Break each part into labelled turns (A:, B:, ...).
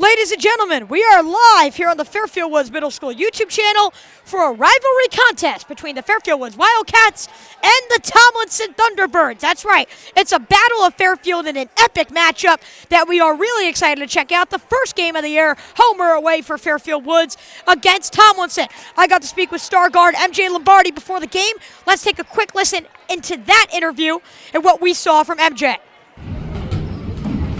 A: Ladies and gentlemen, we are live here on the Fairfield Woods Middle School YouTube channel for a rivalry contest between the Fairfield Woods Wildcats and the Tomlinson Thunderbirds. That's right, it's a battle of Fairfield in an epic matchup that we are really excited to check out. The first game of the year, home or away for Fairfield Woods against Tomlinson. I got to speak with star guard MJ Lombardi before the game. Let's take a quick listen into that interview and what we saw from MJ.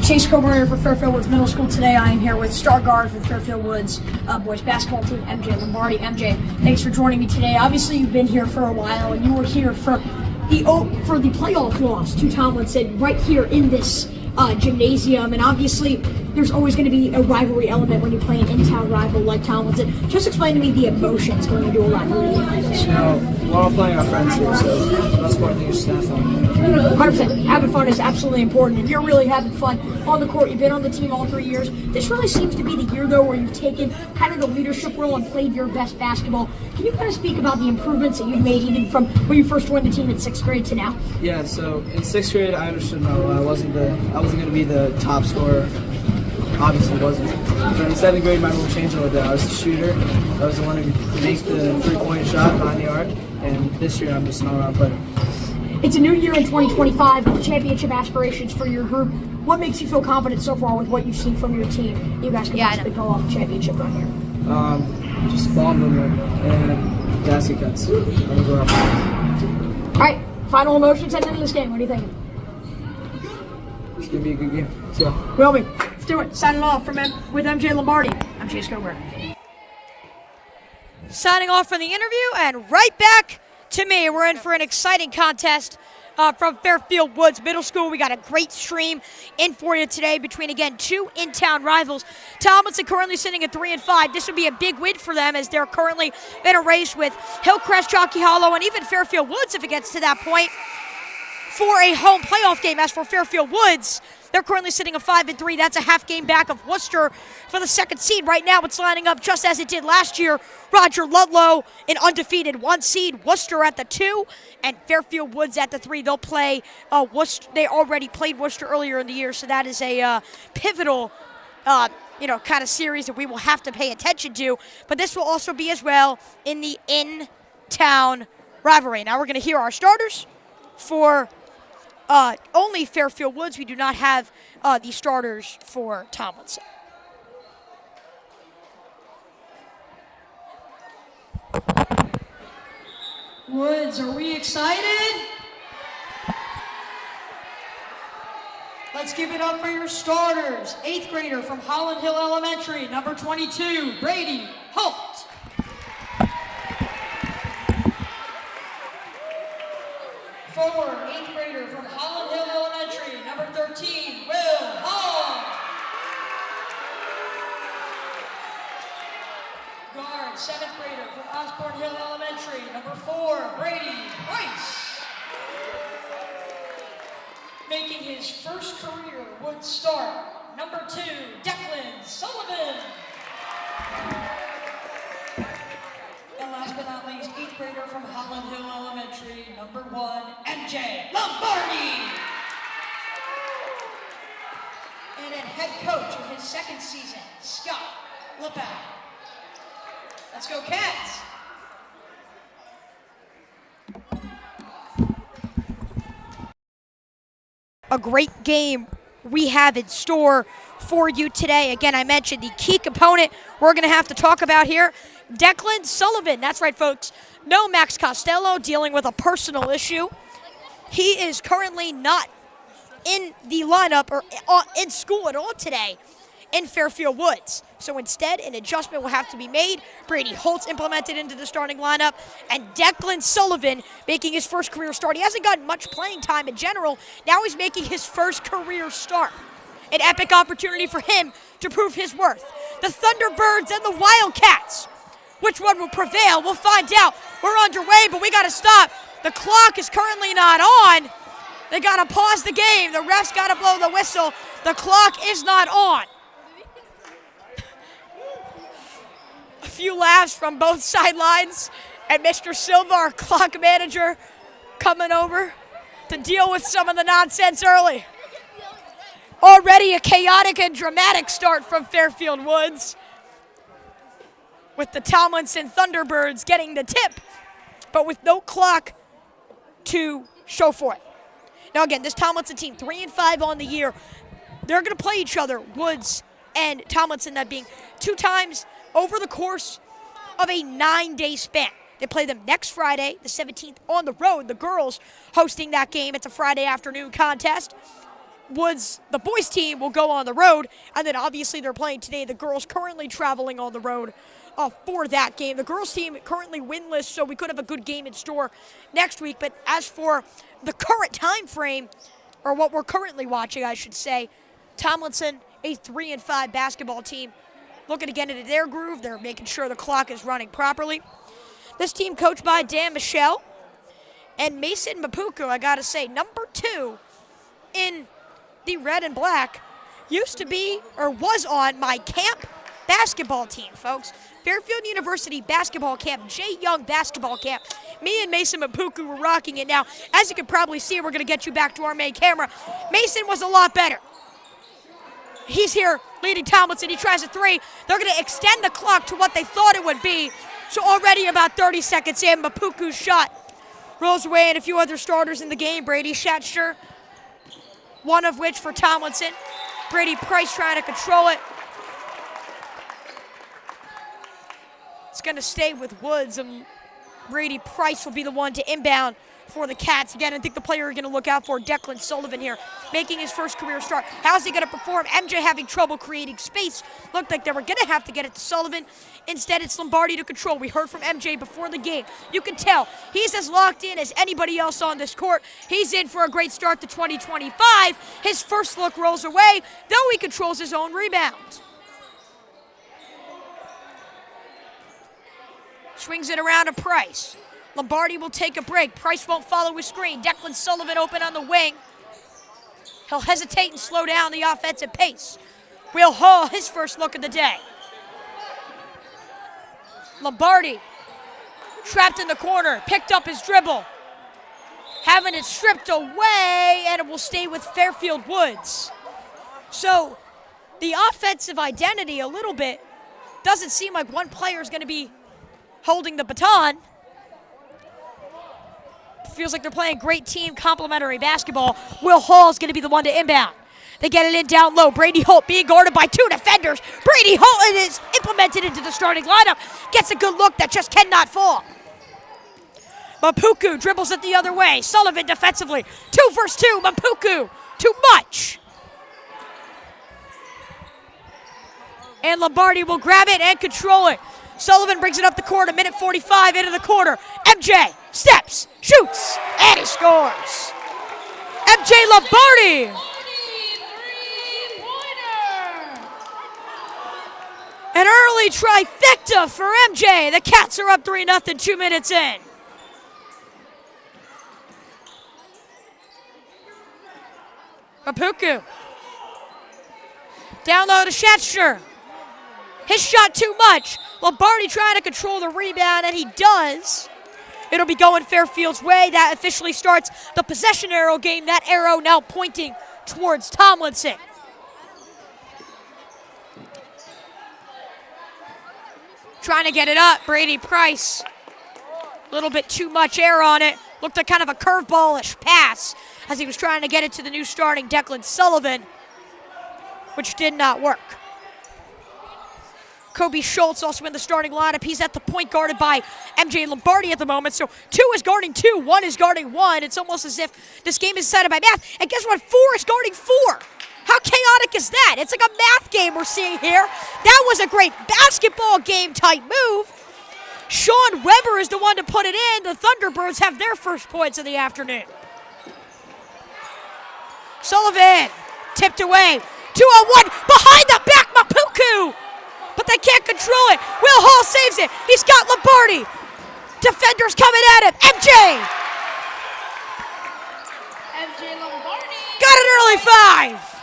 B: Chase Coburn for Fairfield Woods Middle School. Today I am here with star guard for the Fairfield Woods boys basketball team, MJ Lombardi. MJ, thanks for joining me today. Obviously you've been here for a while and you were here for the playoff loss to Tomlinson right here in this gymnasium, and obviously there's always going to be a rivalry element when you play an in-town rival like Tomlinson. Just explain to me the emotions going into a rivalry like this.
C: You know, we're all playing our friends here, so that's what I think is staff on.
B: 100%. Having fun is absolutely important, and you're really having fun on the court. You've been on the team all 3 years. This really seems to be the year, though, where you've taken kind of the leadership role and played your best basketball. Can you kind of speak about the improvements that you've made even from when you first joined the team in 6th grade to now?
C: Yeah, so in 6th grade, I understood my role. I wasn't going to be the top scorer. Obviously wasn't. So in 7th grade, my role changed a little bit. I was the shooter. I was the one who could make the three-point shot behind the arc, and this year I'm just an all-around player.
B: It's a new year in 2025 with championship aspirations for your group. What makes you feel confident so far with what you've seen from your team? You guys can possibly pull off a championship run here.
C: Just ball movement and basket cuts. I'm gonna go out.
B: All right, final emotions heading into this game. What do you think?
C: It's gonna be a good game. Let's go.
B: Will be. Let's do it. Signing off with MJ Lombardi. I'm Chase Coburn.
A: Signing off from the interview and right back to me. We're in for an exciting contest from Fairfield Woods Middle School. We got a great stream in for you today between, again, two in-town rivals. Tomlinson currently sitting at 3-5. This would be a big win for them as they're currently in a race with Hillcrest, Jockey Hollow, and even Fairfield Woods if it gets to that point for a home playoff game. As for Fairfield Woods, they're currently sitting at 5-3. That's a half game back of Worcester for the second seed. Right now it's lining up just as it did last year. Roger Ludlow, an undefeated 1 seed. Worcester at the 2, and Fairfield Woods at the 3. They'll play Worcester. They already played Worcester earlier in the year, so that is a pivotal kind of series that we will have to pay attention to. But this will also be as well in the in-town rivalry. Now we're going to hear our starters for only Fairfield Woods. We do not have the starters for Tomlinson.
D: Woods, are we excited? Let's give it up for your starters. 8th grader from Holland Hill Elementary, number 22, Brady Holt. Forward, 8th grader from Holland Hill Elementary, number 13, Will Hall. Guard, 7th grader from Osborne Hill Elementary, number 4, Brady Rice. Making his first career Woods start, number 2, Declan Sullivan. And last but not least, 8th grader from Holland Hill Elementary, number 1, MJ Lombardi. And then head coach of his second season, Scott LaBelle. Let's go, Cats.
A: A great game we have in store for you today. Again, I mentioned the key component we're going to have to talk about here, Declan Sullivan. That's right, folks. No Max Costello, dealing with a personal issue. He is currently not in the lineup or in school at all today in Fairfield Woods. So instead, an adjustment will have to be made. Brady Holt's implemented into the starting lineup, and Declan Sullivan making his first career start. He hasn't gotten much playing time in general. Now he's making his first career start. An epic opportunity for him to prove his worth. The Thunderbirds and the Wildcats. Which one will prevail? We'll find out. We're underway, but we got to stop. The clock is currently not on. They got to pause the game. The refs got to blow the whistle. The clock is not on. A few laughs from both sidelines, and Mr. Silva, our clock manager, coming over to deal with some of the nonsense early. Already a chaotic and dramatic start from Fairfield Woods, with the Tomlinson Thunderbirds getting the tip, but with no clock to show for it. Now again, this Tomlinson team, 3-5 on the year. They're going to play each other, Woods and Tomlinson, that being 2 times over the course of a 9-day span. They play them next Friday, the 17th, on the road. The girls hosting that game. It's a Friday afternoon contest. Woods, the boys team, will go on the road, and then obviously they're playing today. The girls currently traveling on the road for that game. The girls team currently winless, so we could have a good game in store next week. But as for the current time frame, or what we're currently watching, I should say, Tomlinson, a 3-5 basketball team, looking to get into their groove. They're making sure the clock is running properly. This team coached by Dan Michelle and Mason Mapuku, I gotta say, number 2 in the red and black, used to be, or was on, my camp basketball team, folks. Fairfield University basketball camp, J. Young basketball camp. Me and Mason Mapuku were rocking it. Now, as you can probably see, we're going to get you back to our main camera. Mason was a lot better. He's here leading Tomlinson. He tries a 3. They're going to extend the clock to what they thought it would be. So already about 30 seconds in, Mapuku's shot rolls away, and a few other starters in the game. Brady Shatcher, one of which for Tomlinson. Brady Price trying to control it. It's going to stay with Woods, and Brady Price will be the one to inbound for the Cats. Again, I think the player you're going to look out for, Declan Sullivan here, making his first career start. How's he going to perform? MJ having trouble creating space. Looked like they were going to have to get it to Sullivan. Instead, it's Lombardi to control. We heard from MJ before the game. You can tell he's as locked in as anybody else on this court. He's in for a great start to 2025. His first look rolls away, though he controls his own rebound. Swings it around to Price. Lombardi will take a break. Price won't follow his screen. Declan Sullivan open on the wing. He'll hesitate and slow down the offensive pace. Will Hall, his first look of the day. Lombardi, trapped in the corner, picked up his dribble. Having it stripped away, and it will stay with Fairfield Woods. So the offensive identity a little bit doesn't seem like one player is going to be holding the baton. Feels like they're playing great team complementary basketball. Will Hall's going to be the one to inbound. They get it in down low. Brady Holt being guarded by 2 defenders. Brady Holt is implemented into the starting lineup. Gets a good look that just cannot fall. Mapuku dribbles it the other way. Sullivan defensively. 2 versus 2. Mapuku. Too much. And Lombardi will grab it and control it. Sullivan brings it up the court, 1:45 into the quarter. MJ steps, shoots, and he scores. MJ Lombardi. An early trifecta for MJ. The Cats are up 3-0, 2 minutes in. Mapuku. Down low to Shatcher. His shot too much. Lombardi trying to control the rebound, and he does. It'll be going Fairfield's way. That officially starts the possession arrow game. That arrow now pointing towards Tomlinson. Trying to get it up, Brady Price. A little bit too much air on it. Looked like kind of a curveball-ish pass as he was trying to get it to the new starting Declan Sullivan, which did not work. Kobe Schultz also in the starting lineup. He's at the point guarded by MJ Lombardi at the moment. So 2 is guarding 2, 1 is guarding 1. It's almost as if this game is decided by math. And guess what? 4 is guarding 4. How chaotic is that? It's like a math game we're seeing here. That was a great basketball game type move. Sean Weber is the one to put it in. The Thunderbirds have their first points of the afternoon. Sullivan tipped away. 2-on-1 behind the back, Mapuku. But they can't control it. Will Hall saves it. He's got Lombardi. Defenders coming at him. MJ
D: Lombardi.
A: got an early 5.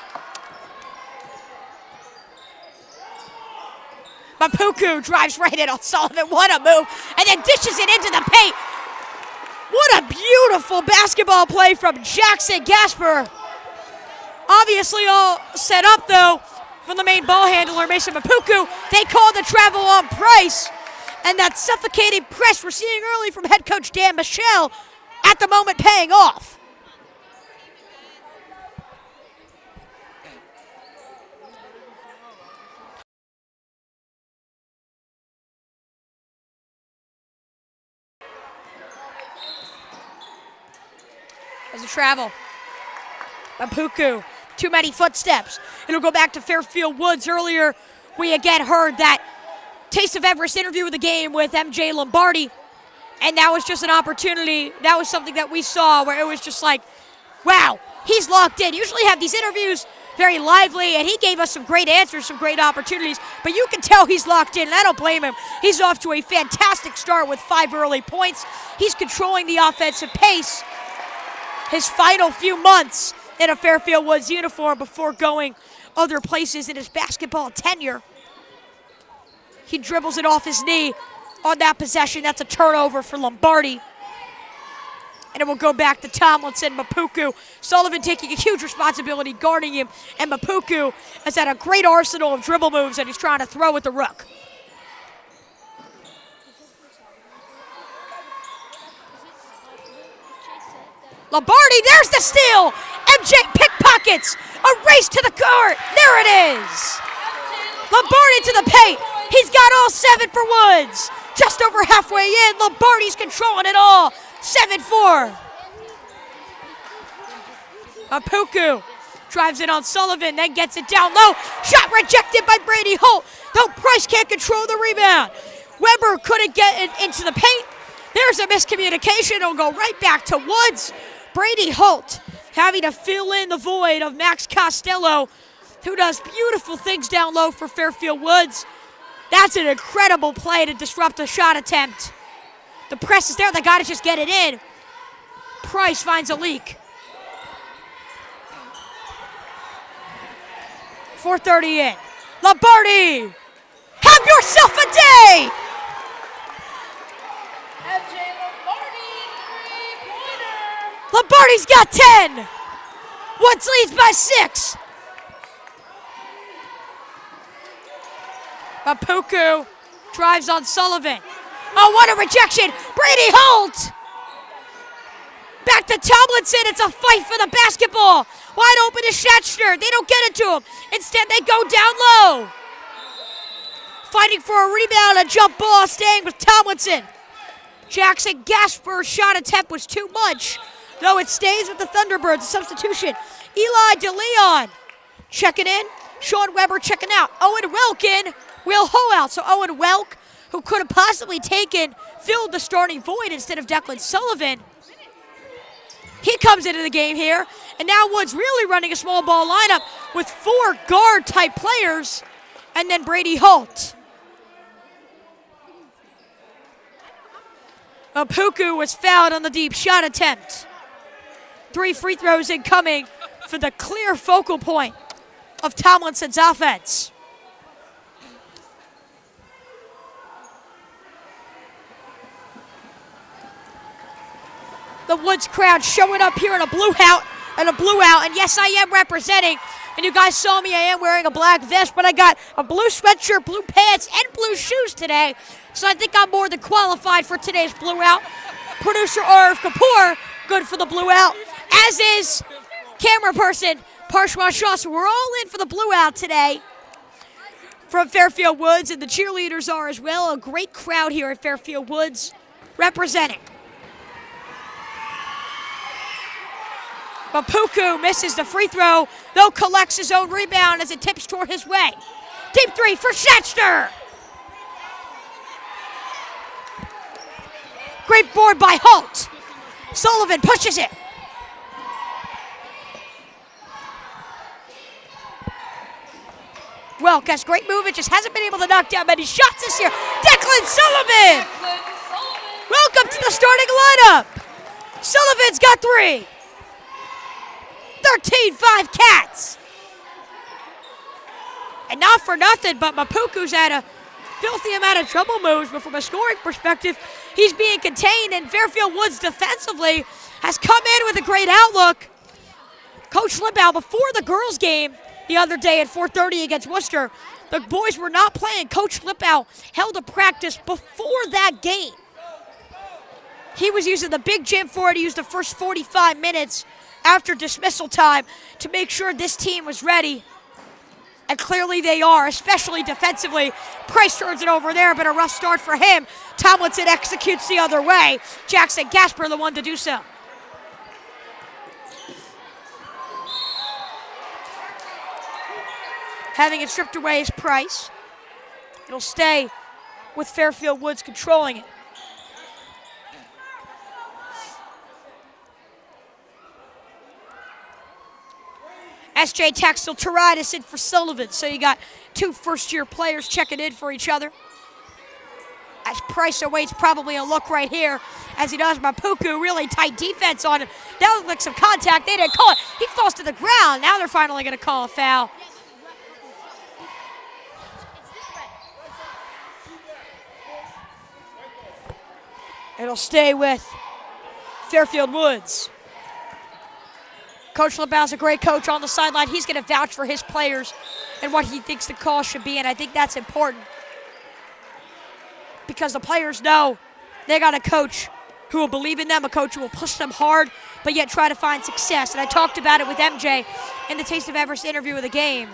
A: Mapuku drives right in on Sullivan. What a move. And then dishes it into the paint. What a beautiful basketball play from Jackson Gasper. Obviously all set up, though, from the main ball handler, Mason Mapuku. They call the travel on Price. And that suffocating press we're seeing early from head coach Dan Michelle at the moment paying off. As a travel. Mapuku, too many footsteps. It'll go back to Fairfield Woods. Earlier, we again heard that Taste of Everest interview of the game with MJ Lombardi, and that was just an opportunity. That was something that we saw where it was just like, wow, he's locked in. Usually have these interviews very lively, and he gave us some great answers, some great opportunities, but you can tell he's locked in, and I don't blame him. He's off to a fantastic start with 5 early points. He's controlling the offensive pace. His final few months in a Fairfield Woods uniform before going other places in his basketball tenure. He dribbles it off his knee on that possession. That's a turnover for Lombardi. And it will go back to Tomlinson, Mapuku. Sullivan taking a huge responsibility guarding him. And Mapuku has had a great arsenal of dribble moves that he's trying to throw at the rook. Lombardi, there's the steal. MJ pickpockets. A race to the court. There it is. Lombardi to the paint. He's got all 7 for Woods. Just over halfway in. Lombardi's controlling it all. 7-4. Mapuku drives it on Sullivan, then gets it down low. Shot rejected by Brady Holt. Though Price can't control the rebound. Weber couldn't get it into the paint. There's a miscommunication. It'll go right back to Woods. Brady Holt having to fill in the void of Max Costello, who does beautiful things down low for Fairfield Woods. That's an incredible play to disrupt a shot attempt. The press is there. They got to just get it in. Price finds a leak. 4:30 in. Lombardi, have yourself a day. Lombardi's got 10. Woods leads by 6. Mapuku drives on Sullivan. Oh, what a rejection. Brady Holt. Back to Tomlinson. It's a fight for the basketball. Wide open to Schatzner. They don't get it to him. Instead, they go down low. Fighting for a rebound, a jump ball, staying with Tomlinson. Jackson Gasper's shot attempt was too much, though it stays with the Thunderbirds. A substitution. Eli DeLeon checking in. Sean Weber checking out. Owen Welk in. Will Ho out. So Owen Welk, who could have possibly filled the starting void instead of Declan Sullivan. He comes into the game here, and now Woods really running a small ball lineup with 4 guard-type players, and then Brady Holt. Mapuku was fouled on the deep shot attempt. 3 free throws incoming for the clear focal point of Tomlinson's offense. The Woods crowd showing up here in a blue out. And yes, I am representing. And you guys saw me, I am wearing a black vest, but I got a blue sweatshirt, blue pants, and blue shoes today. So I think I'm more than qualified for today's blue out. Producer Arif Kapoor, good for the blue out, as is camera person Parshwan Shaw. So we're all in for the blue out today from Fairfield Woods, and the cheerleaders are as well. A great crowd here at Fairfield Woods representing. Mapuku misses the free throw, though collects his own rebound as it tips toward his way. Deep 3 for Schatzner. Great board by Holt. Sullivan pushes it. Welk has great movement, just hasn't been able to knock down many shots this year. Declan Sullivan. Welcome to the starting lineup. Sullivan's got 3. 13-5 Cats. And not for nothing, but Mapuku's had a filthy amount of trouble moves, but from a scoring perspective, he's being contained, and Fairfield Woods defensively has come in with a great outlook. Coach Limbaugh, before the girls' game the other day at 4:30 against Worcester, the boys were not playing. Coach Limbaugh held a practice before that game. He was using the big gym for it. He used the first 45 minutes after dismissal time to make sure this team was ready. And clearly they are, especially defensively. Price turns it over there, but a rough start for him. Tomlinson executes the other way. Jackson Gasper the one to do so. Having it stripped away is Price. It'll stay with Fairfield Woods controlling it. SJ Texel Taridis in for Sullivan. So you got two first-year players checking in for each other. As Price awaits probably a look right here, as he does Mapuku. Really tight defense on him. That looked like some contact. They didn't call it. He falls to the ground. Now they're finally going to call a foul. It'll stay with Fairfield Woods. Coach Limbaugh's a great coach on the sideline. He's going to vouch for his players and what he thinks the call should be, and I think that's important because the players know they got a coach who will believe in them, a coach who will push them hard, but yet try to find success. And I talked about it with MJ in the Taste of Everest interview of the game.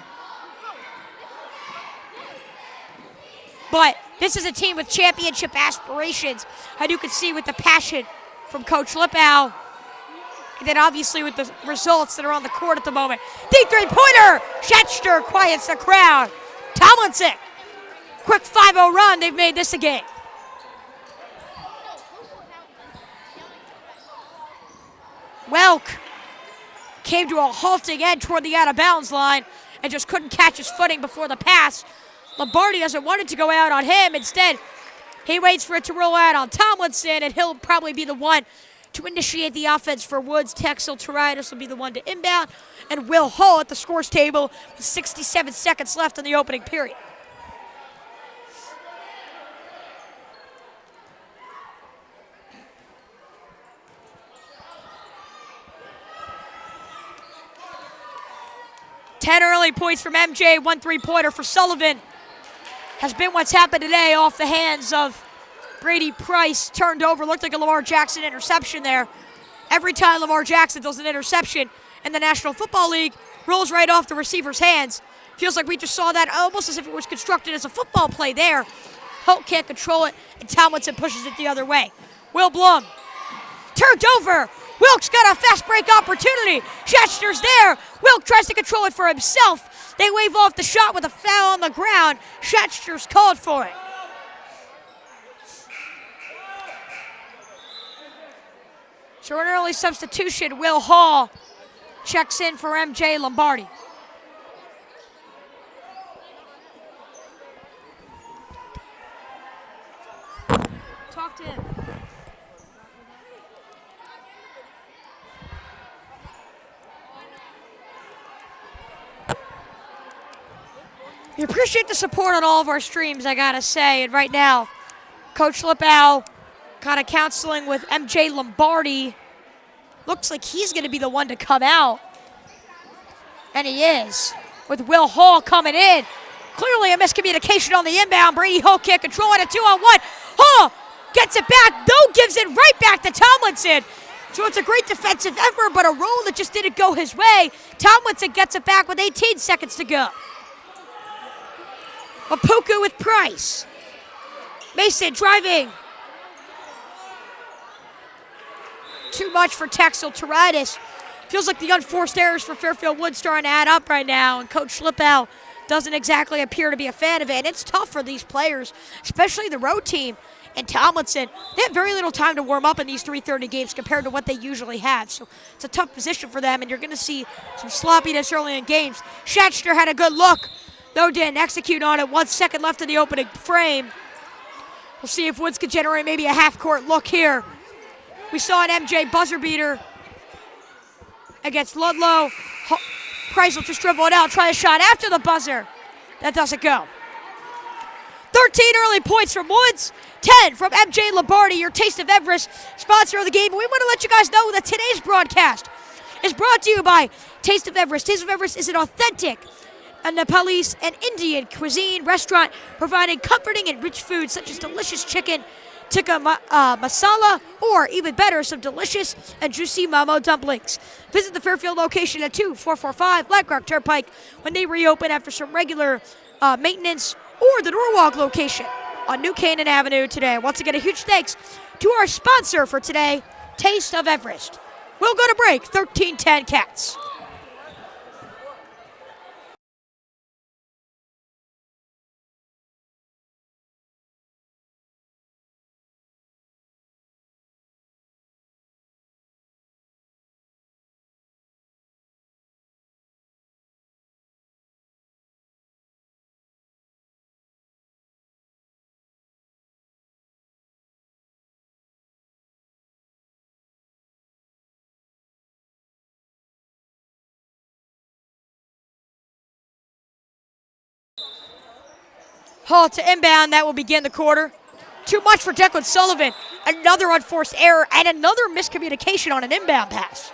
A: But this is a team with championship aspirations, and you can see with the passion from Coach Limbaugh. And then obviously with the results that are on the court at the moment. Deep three-pointer! Schechter quiets the crowd. Tomlinson, quick 5-0 run. They've made this a game. Welk came to a halting end toward the out-of-bounds line and just couldn't catch his footing before the pass. Lombardi doesn't want it to go out on him. Instead, he waits for it to roll out on Tomlinson, and he'll probably be the one to initiate the offense for Woods. Texel Taridis will be the one to inbound, and Will Hull at the scores table with 67 seconds left in the opening period. Ten early points from MJ, 1 3-pointer for Sullivan. Has been what's happened today off the hands of Brady Price. Turned over, looked like a Lamar Jackson interception there. Every time Lamar Jackson does an interception in the National Football League, rolls right off the receiver's hands. Feels like we just saw that almost as if it was constructed as a football play there. Holt can't control it, and Tomlinson pushes it the other way. Will Blum, turned over. Wilkes got a fast break opportunity. Schechter's there. Wilk tries to control it for himself. They wave off the shot with a foul on the ground. Schechter's called for it. So an early substitution. Will Hall checks in for MJ Lombardi. Talk to him. We appreciate the support on all of our streams, I gotta say. And right now, Coach Limbaugh kind of counseling with MJ Lombardi. Looks like he's going to be the one to come out. And he is, with Will Hall coming in. Clearly a miscommunication on the inbound. Brady Hall can't control it. A 2-on-1. Hall gets it back. No, gives it right back to Tomlinson. So it's a great defensive effort, but a roll that just didn't go his way. Tomlinson gets it back with 18 seconds to go. Mapuku with Price. Mason driving. Too much for Texel Taridis. Feels like the unforced errors for Fairfield Woods starting to add up right now, and Coach Limbaugh doesn't exactly appear to be a fan of it. And it's tough for these players, especially the road team and Tomlinson. They have very little time to warm up in these 3:30 games compared to what they usually have. So it's a tough position for them, and you're going to see some sloppiness early in games. Schechter had a good look, though didn't execute on it. 1 second left in the opening frame. We'll see if Woods could generate maybe a half-court look here. We saw an MJ buzzer beater against Ludlow. Price will just dribble it out, try a shot after the buzzer. That doesn't go. 13 early points from Woods, 10 from MJ Lombardi, your Taste of Everest, sponsor of the game. And we want to let you guys know that today's broadcast is brought to you by Taste of Everest. Taste of Everest is an authentic Nepalese and Indian cuisine restaurant providing comforting and rich foods such as delicious chicken tikka masala, or even better, some delicious and juicy momo dumplings. Visit the Fairfield location at 2445 Blackrock Turnpike when they reopen after some regular maintenance, or the Norwalk location on New Canaan Avenue today. Once again, a huge thanks to our sponsor for today, Taste of Everest. We'll go to break, 13-10 Cats. Hall to inbound, that will begin the quarter. Too much for Declan Sullivan. Another unforced error and another miscommunication on an inbound pass.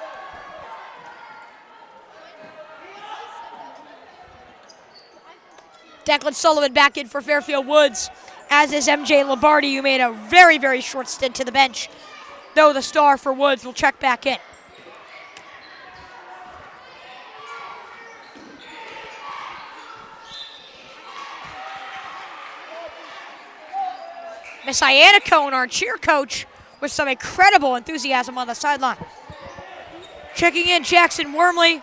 A: Declan Sullivan back in for Fairfield Woods, as is MJ Lombardi, who made a very, very short stint to the bench, though the star for Woods will check back in. Miss Iannicone, our cheer coach, with some incredible enthusiasm on the sideline. Checking in, Jackson Wormley.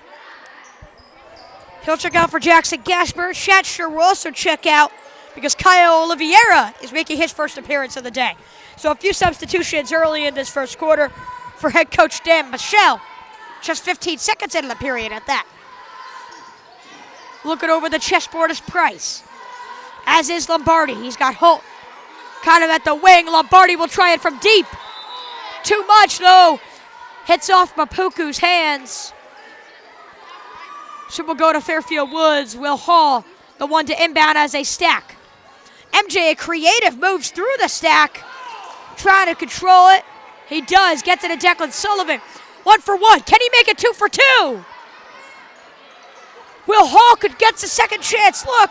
A: He'll check out for Jackson Gasper. Shatcher will also check out because Kyle Oliveira is making his first appearance of the day. So a few substitutions early in this first quarter for head coach Dan Michelle. Just 15 seconds into the period at that. Looking over the chessboard is Price, as is Lombardi. He's got Holt kind of at the wing. Lombardi will try it from deep. Too much, though. Hits off Mapuku's hands. So we'll go to Fairfield Woods. Will Hall, the one to inbound as they stack. MJ, creative, moves through the stack, trying to control it. He does. Gets it to Declan Sullivan. 1 for 1. Can he make it 2 for 2? Will Hall could get a second chance. Look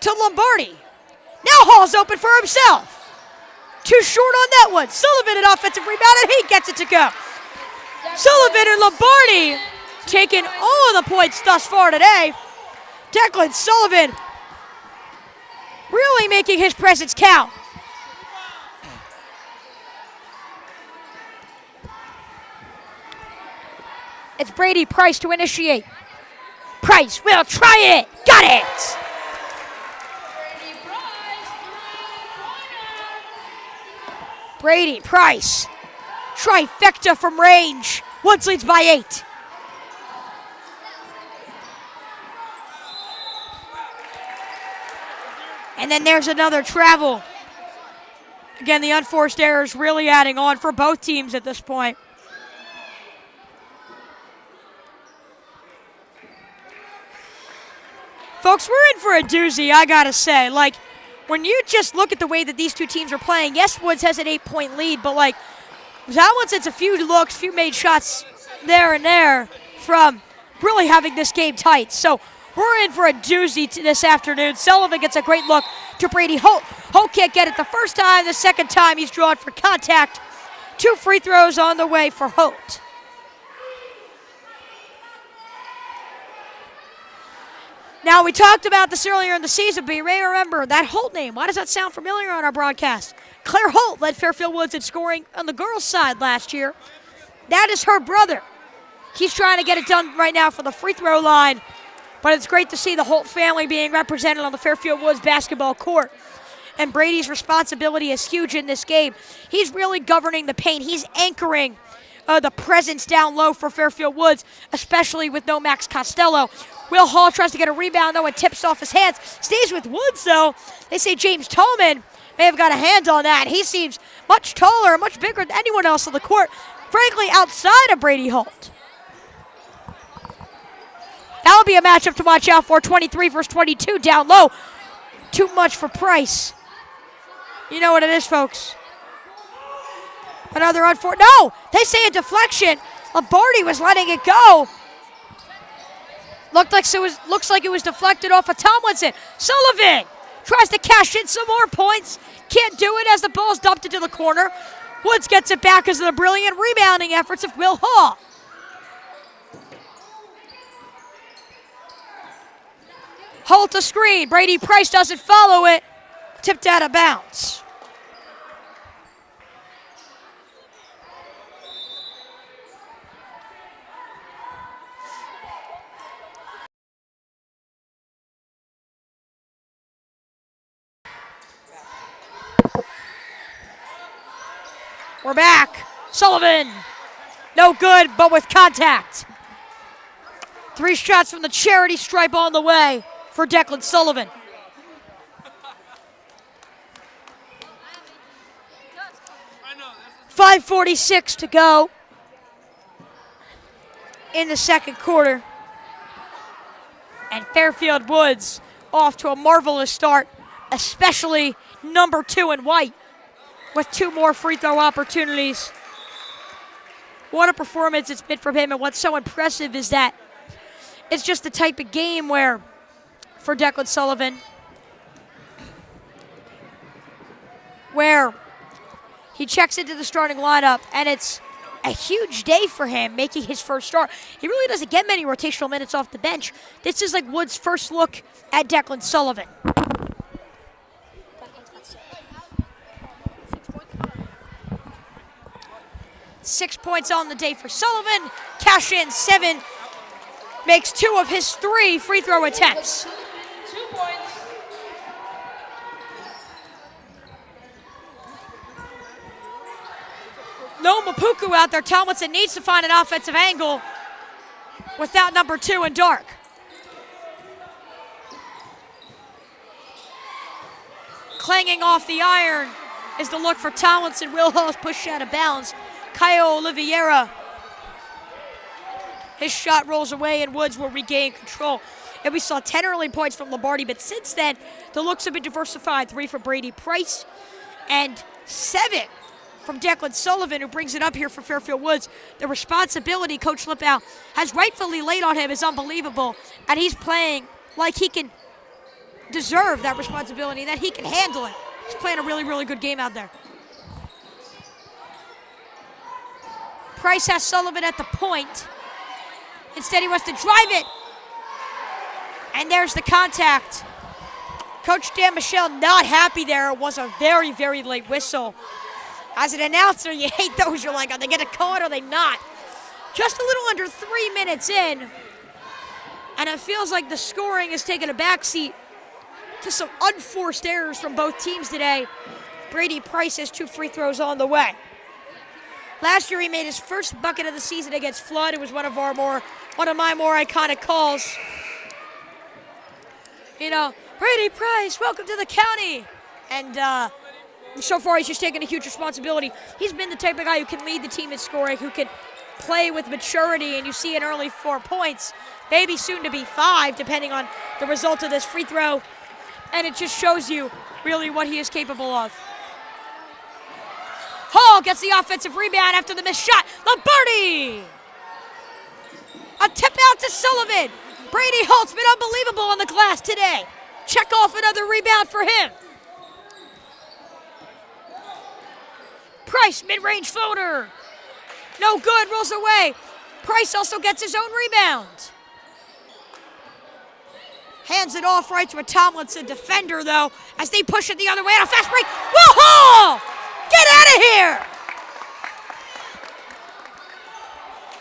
A: to Lombardi. Now Hall's open for himself. Too short on that one. Sullivan an offensive rebound, and he gets it to go. Sullivan and Lombardi taking all of the points thus far today. Declan Sullivan really making his presence count. It's Brady Price to initiate. Price will try it. Got it. Brady Price, trifecta from range. Woods leads by 8. And then there's another travel. Again, the unforced errors really adding on for both teams at this point. Folks, we're in for a doozy, I gotta say. Like, when you just look at the way that these two teams are playing, yes, Woods has an 8-point lead, but like, Zalwitz, it's a few looks, few made shots there and there from really having this game tight. So we're in for a doozy this afternoon. Sullivan gets a great look to Brady Holt. Holt can't get it the first time. The second time he's drawn for contact. 2 free throws on the way for Holt. Now, we talked about this earlier in the season, but you may remember that Holt name. Why does that sound familiar on our broadcast? Claire Holt led Fairfield Woods in scoring on the girls' side last year. That is her brother. He's trying to get it done right now for the free throw line, but it's great to see the Holt family being represented on the Fairfield Woods basketball court. And Brady's responsibility is huge in this game. He's really governing the paint. He's anchoring the presence down low for Fairfield Woods, especially with no Max Costello. Will Hall tries to get a rebound, though, and tips off his hands. Stays with Woods, though. They say James Tolman may have got a hand on that. He seems much taller, much bigger than anyone else on the court, frankly, outside of Brady Holt. That'll be a matchup to watch out for. 23 versus 22 down low. Too much for Price. You know what it is, folks. Another unfortunate. No, they say a deflection. Lombardi was letting it go. Looks like it was deflected off of Tomlinson. Sullivan tries to cash in some more points. Can't do it as the ball's dumped into the corner. Woods gets it back because of the brilliant rebounding efforts of Will Hall. Holt a screen. Brady Price doesn't follow it. Tipped out of bounds. We're back. Sullivan. No good, but with contact. 3 shots from the charity stripe on the way for Declan Sullivan. .546 to go in the second quarter. And Fairfield Woods off to a marvelous start, especially number 2 in white, with 2 more free throw opportunities. What a performance it's been from him, and what's so impressive is that it's just the type of game where, for Declan Sullivan, where he checks into the starting lineup, and it's a huge day for him making his first start. He really doesn't get many rotational minutes off the bench. This is like Woods' first look at Declan Sullivan. 6 points on the day for Sullivan. Cash in 7. Makes 2 of his 3 free throw attempts.
D: 2 points.
A: No Mapuku out there. Tomlinson needs to find an offensive angle without number 2 in dark. Clanging off the iron is the look for Tomlinson. Will Hall's pushed out of bounds. Caio Oliveira. His shot rolls away and Woods will regain control. And we saw 10 early points from Lombardi, but since then, the looks have been diversified. 3 for Brady Price and 7 from Declan Sullivan, who brings it up here for Fairfield Woods. The responsibility Coach Lippow has rightfully laid on him is unbelievable, and he's playing like he can deserve that responsibility, that he can handle it. He's playing a really, really good game out there. Price has Sullivan at the point. Instead, he wants to drive it. And there's the contact. Coach Dan Michelle not happy there. It was a very, very late whistle. As an announcer, you hate those. You're like, are they going to call it or are they not? Just a little under 3 minutes in. And it feels like the scoring has taken a backseat to some unforced errors from both teams today. Brady Price has 2 free throws on the way. Last year he made his first bucket of the season against Flood. It was one of my more iconic calls. You know, Brady Price, welcome to the county. And so far he's just taken a huge responsibility. He's been the type of guy who can lead the team in scoring, who can play with maturity, and you see an early 4 points, maybe soon to be 5, depending on the result of this free throw. And it just shows you really what he is capable of. Hall gets the offensive rebound after the missed shot. Lombardi! A tip out to Sullivan. Brady Holt's been unbelievable on the glass today. Check off another rebound for him. Price, mid-range floater. No good, rolls away. Price also gets his own rebound. Hands it off right to a Tomlinson defender, though, as they push it the other way on a fast break. Will Hall! Get out of here!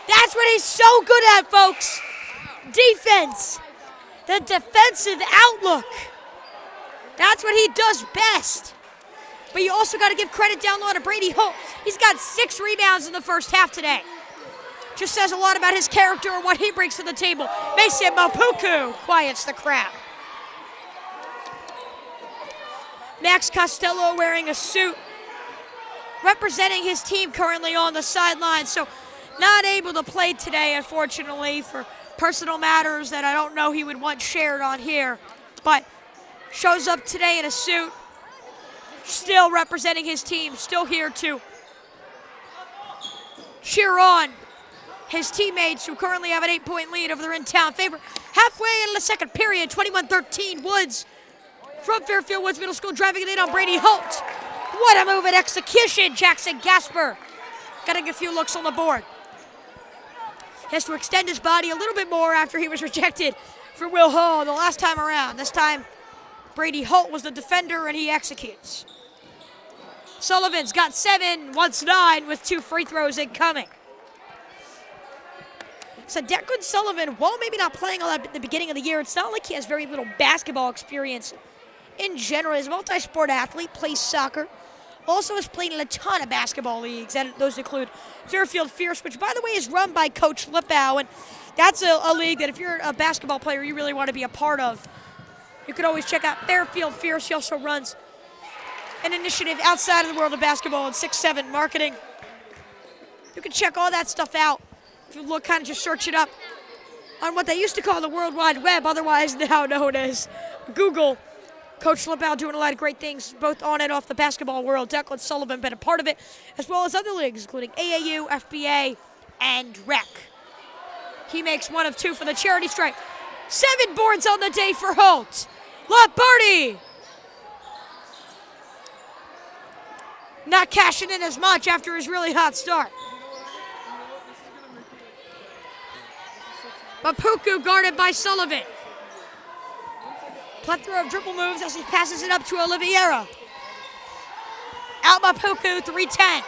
A: That's what he's so good at, folks. Defense. The defensive outlook. That's what he does best. But you also got to give credit down low to Brady Holt. He's got 6 rebounds in the first half today. Just says a lot about his character and what he brings to the table. Mason Mapuku quiets the crowd. Max Costello wearing a suit, representing his team currently on the sidelines. So not able to play today, unfortunately, for personal matters that I don't know he would want shared on here. But shows up today in a suit, still representing his team, still here to cheer on his teammates who currently have an 8-point lead over their in-town favorite. Halfway into the second period, 21-13 Woods from Fairfield Woods Middle School, driving it in on Brady Holt. What a move at execution, Jackson Gasper. Getting a few looks on the board. He has to extend his body a little bit more after he was rejected for Will Hall the last time around. This time, Brady Holt was the defender, and he executes. Sullivan's got 7, wants 9 with 2 free throws incoming. So Declan Sullivan, while maybe not playing a lot at the beginning of the year, it's not like he has very little basketball experience in general. He's a multi-sport athlete, plays soccer, also has played in a ton of basketball leagues, and those include Fairfield Fierce, which, by the way, is run by Coach Lippow, and that's a league that if you're a basketball player you really want to be a part of. You could always check out Fairfield Fierce. He also runs an initiative outside of the world of basketball and 6-7 marketing. You can check all that stuff out. If you look, kind of just search it up on what they used to call the World Wide Web, otherwise now known as Google. Coach Lippow doing a lot of great things, both on and off the basketball world. Declan Sullivan been a part of it, as well as other leagues, including AAU, FBA, and REC. He makes 1 of 2 for the charity stripe. 7 boards on the day for Holt. Lombardi not cashing in as much after his really hot start. Mapuku guarded by Sullivan. Plethora of dribble moves as he passes it up to Oliveira. Out Mapuku, 3:10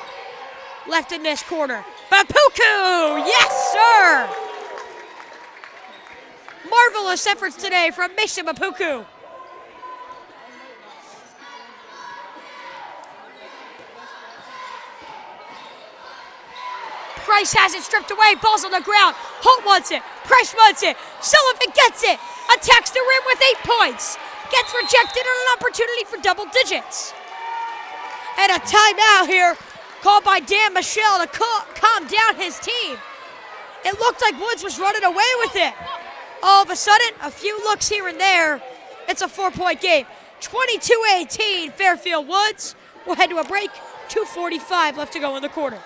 A: left in this quarter. Mapuku, yes sir! Marvelous efforts today from Mason Mapuku. Price has it stripped away, ball's on the ground. Holt wants it, Price wants it, Sullivan gets it, attacks the rim with 8 points. Gets rejected on an opportunity for double digits. And a timeout here called by Dan Michelle to calm down his team. It looked like Woods was running away with it. All of a sudden, a few looks here and there. It's a 4-point game. 22-18 Fairfield Woods. We'll head to a break. 2:45 left to go in the quarter.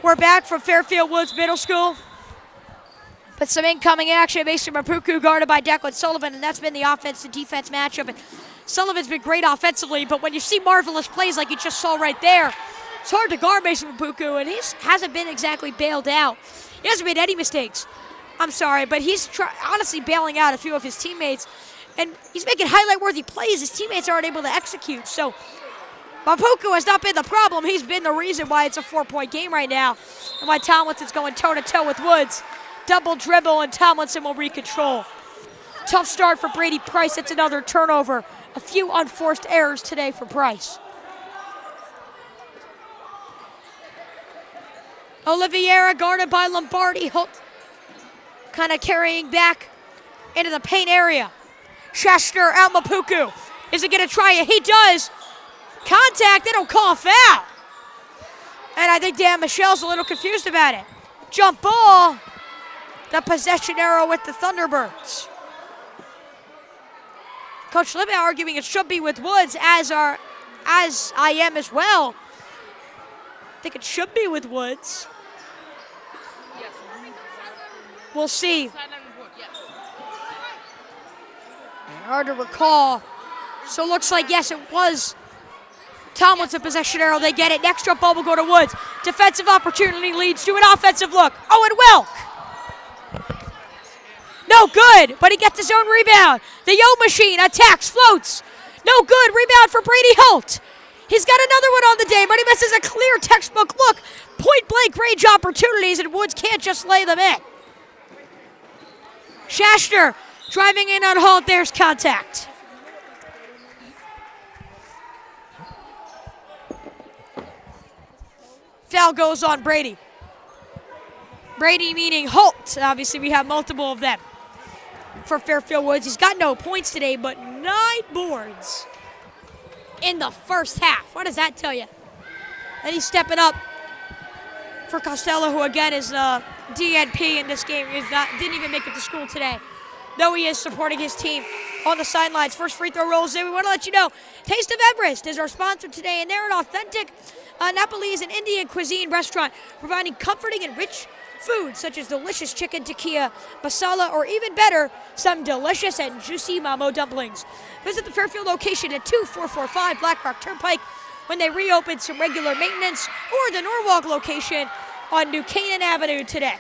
A: We're back from Fairfield Woods Middle School. But some incoming action. Mason Mapuku guarded by Declan Sullivan, and that's been the offense-to-defense matchup. And Sullivan's been great offensively, but when you see marvelous plays like you just saw right there, it's hard to guard Mason Mapuku, and he hasn't been exactly bailed out. He hasn't made any mistakes. I'm sorry, but he's honestly bailing out a few of his teammates, and he's making highlight-worthy plays his teammates aren't able to execute. So Mapuku has not been the problem. He's been the reason why it's a 4-point game right now and why Tomlinson's going toe-to-toe with Woods. Double dribble, and Tomlinson will recontrol. Tough start for Brady Price. It's another turnover. A few unforced errors today for Price. Oliveira guarded by Lombardi. Holt kind of carrying back into the paint area. Shashner out Mapuku. Is he going to try it? He does. Contact, they don't call a foul. And I think Dan Michelle's a little confused about it. Jump ball. The possession arrow with the Thunderbirds. Coach Lippow arguing it should be with Woods, as I am as well. I think it should be with Woods. We'll see. Hard to recall. So it looks like, yes, it was Tomlinson possession arrow. They get it. Next jump ball will go to Woods. Defensive opportunity leads to an offensive look. Owen Welk. No good, but he gets his own rebound. The Yo machine attacks, floats. No good, rebound for Brady Holt. He's got another one on the day, but he misses a clear textbook look. Point blank range opportunities, and Woods can't just lay them in. Shashner driving in on Holt. There's contact. Foul goes on Brady. Brady meaning halt. Obviously, we have multiple of them for Fairfield Woods. He's got no points today, but 9 boards in the first half. What does that tell you? And he's stepping up for Costello, who again is DNP in this game. Didn't even make it to school today, though he is supporting his team on the sidelines. First free throw rolls in. We want to let you know, Taste of Everest is our sponsor today, and they're an authentic Nepalese and Indian cuisine restaurant, providing comforting and rich food such as delicious chicken tikka masala, or even better, some delicious and juicy mamo dumplings. Visit the Fairfield location at 2445 Black Rock Turnpike when they reopen some regular maintenance, or the Norwalk location on New Canaan Avenue today.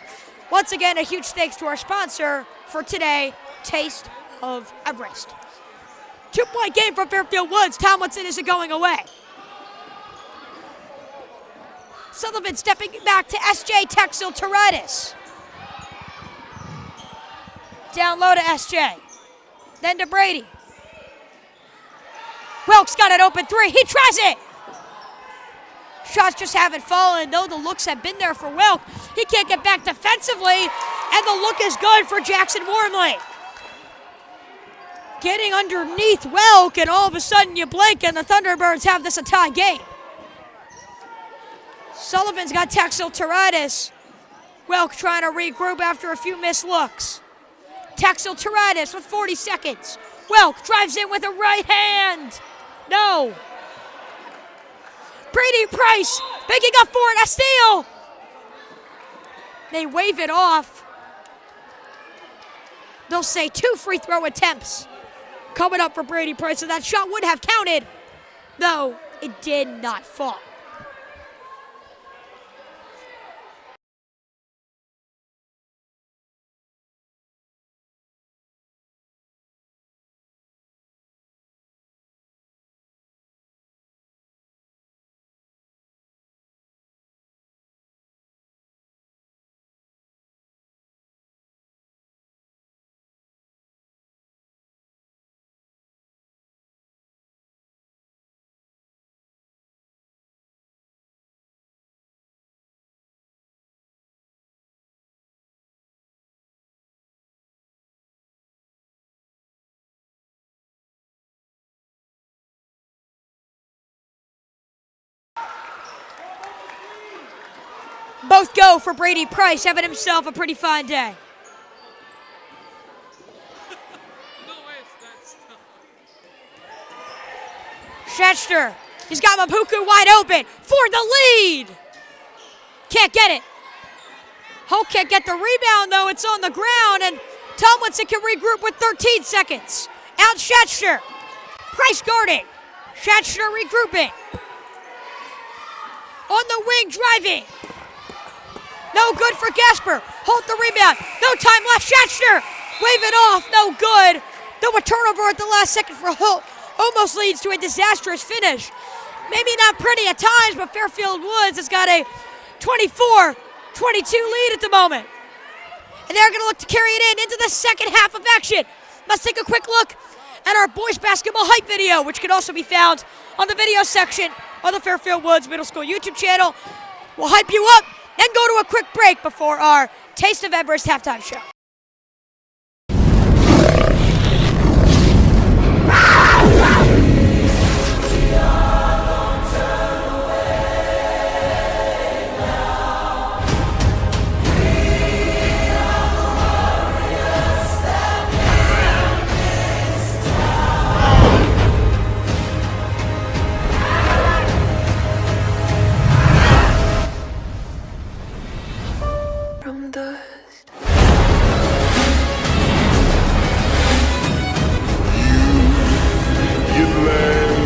A: Once again, a huge thanks to our sponsor for today, Taste of Everest. 2-point game from Fairfield Woods. Tomlinson isn't going away. Sullivan stepping back to SJ Texel-Toretis. Down low to SJ. Then to Brady. Wilkes got an open 3. He tries it. Shots just haven't fallen, though the looks have been there for Wilk. He can't get back defensively, and the look is good for Jackson Wormley. Getting underneath Wilk, and all of a sudden you blink, and the Thunderbirds have this a tie game. Sullivan's got Texel-Toretis. Wilk trying to regroup after a few missed looks. Texel-Toretis with 40 seconds. Wilk drives in with a right hand. No. Brady Price picking up for it, a steal. They wave it off. They'll say 2 free throw attempts coming up for Brady Price, so that shot would have counted, though it did not fall. Both go for Brady Price, having himself a pretty fine day. Schechter, he's got Mapuku wide open for the lead. Can't get it. Holt can't get the rebound, though. It's on the ground, and Tomlinson can regroup with 13 seconds. Out Schechter. Price guarding. Schechter regrouping. On the wing, driving. No good for Gasper. Holt the rebound. No time left. Schechter. Wave it off. No good. Though a turnover at the last second for Holt almost leads to a disastrous finish. Maybe not pretty at times, but Fairfield Woods has got a 24-22 lead at the moment. And they're going to look to carry it into the second half of action. Let's take a quick look at our boys basketball hype video, which can also be found on the video section of the Fairfield Woods Middle School YouTube channel. We'll hype you up, then go to a quick break before our Taste of Everest halftime show.
E: From dust. You land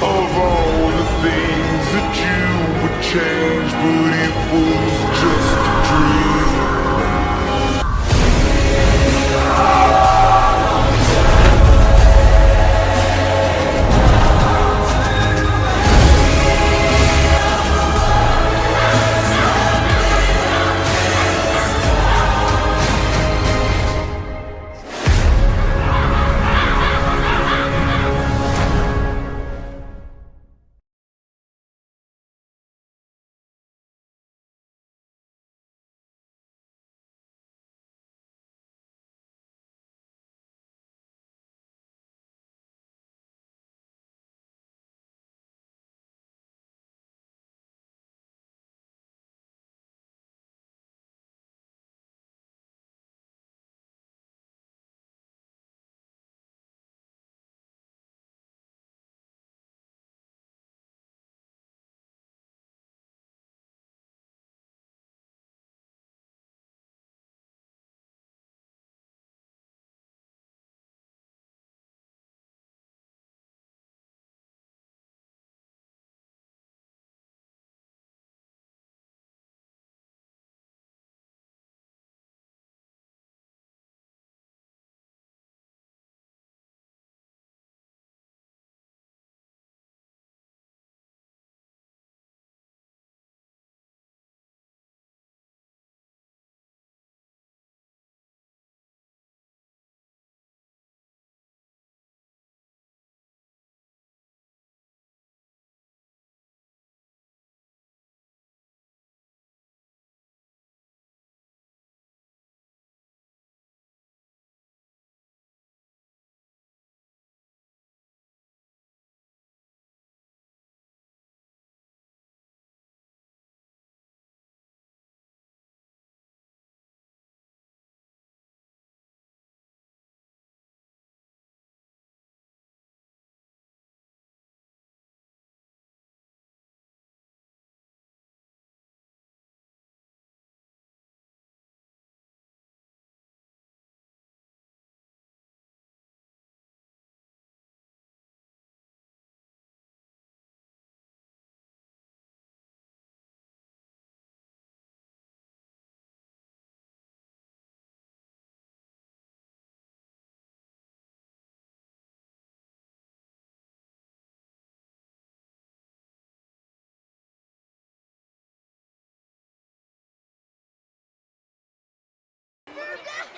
E: of all the things that you would change, but it was just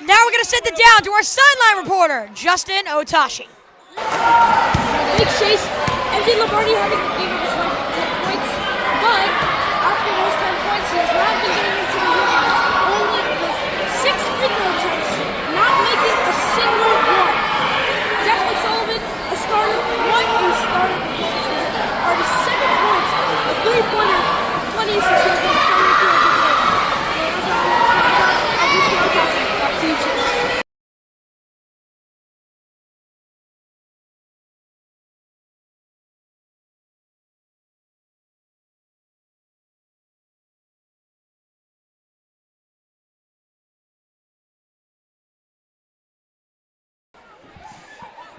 A: Now we're going to send it down to our sideline reporter, Justin Otashi.
B: Big chase. MJ Lombardi having the game of his life with 10 points, but after those 10 points, he has not been getting into the game. Only with 6 free throw attempts, not making a single one. Declan Sullivan, a starter, already 7 points, a 3-pointer, 20 assists in the game.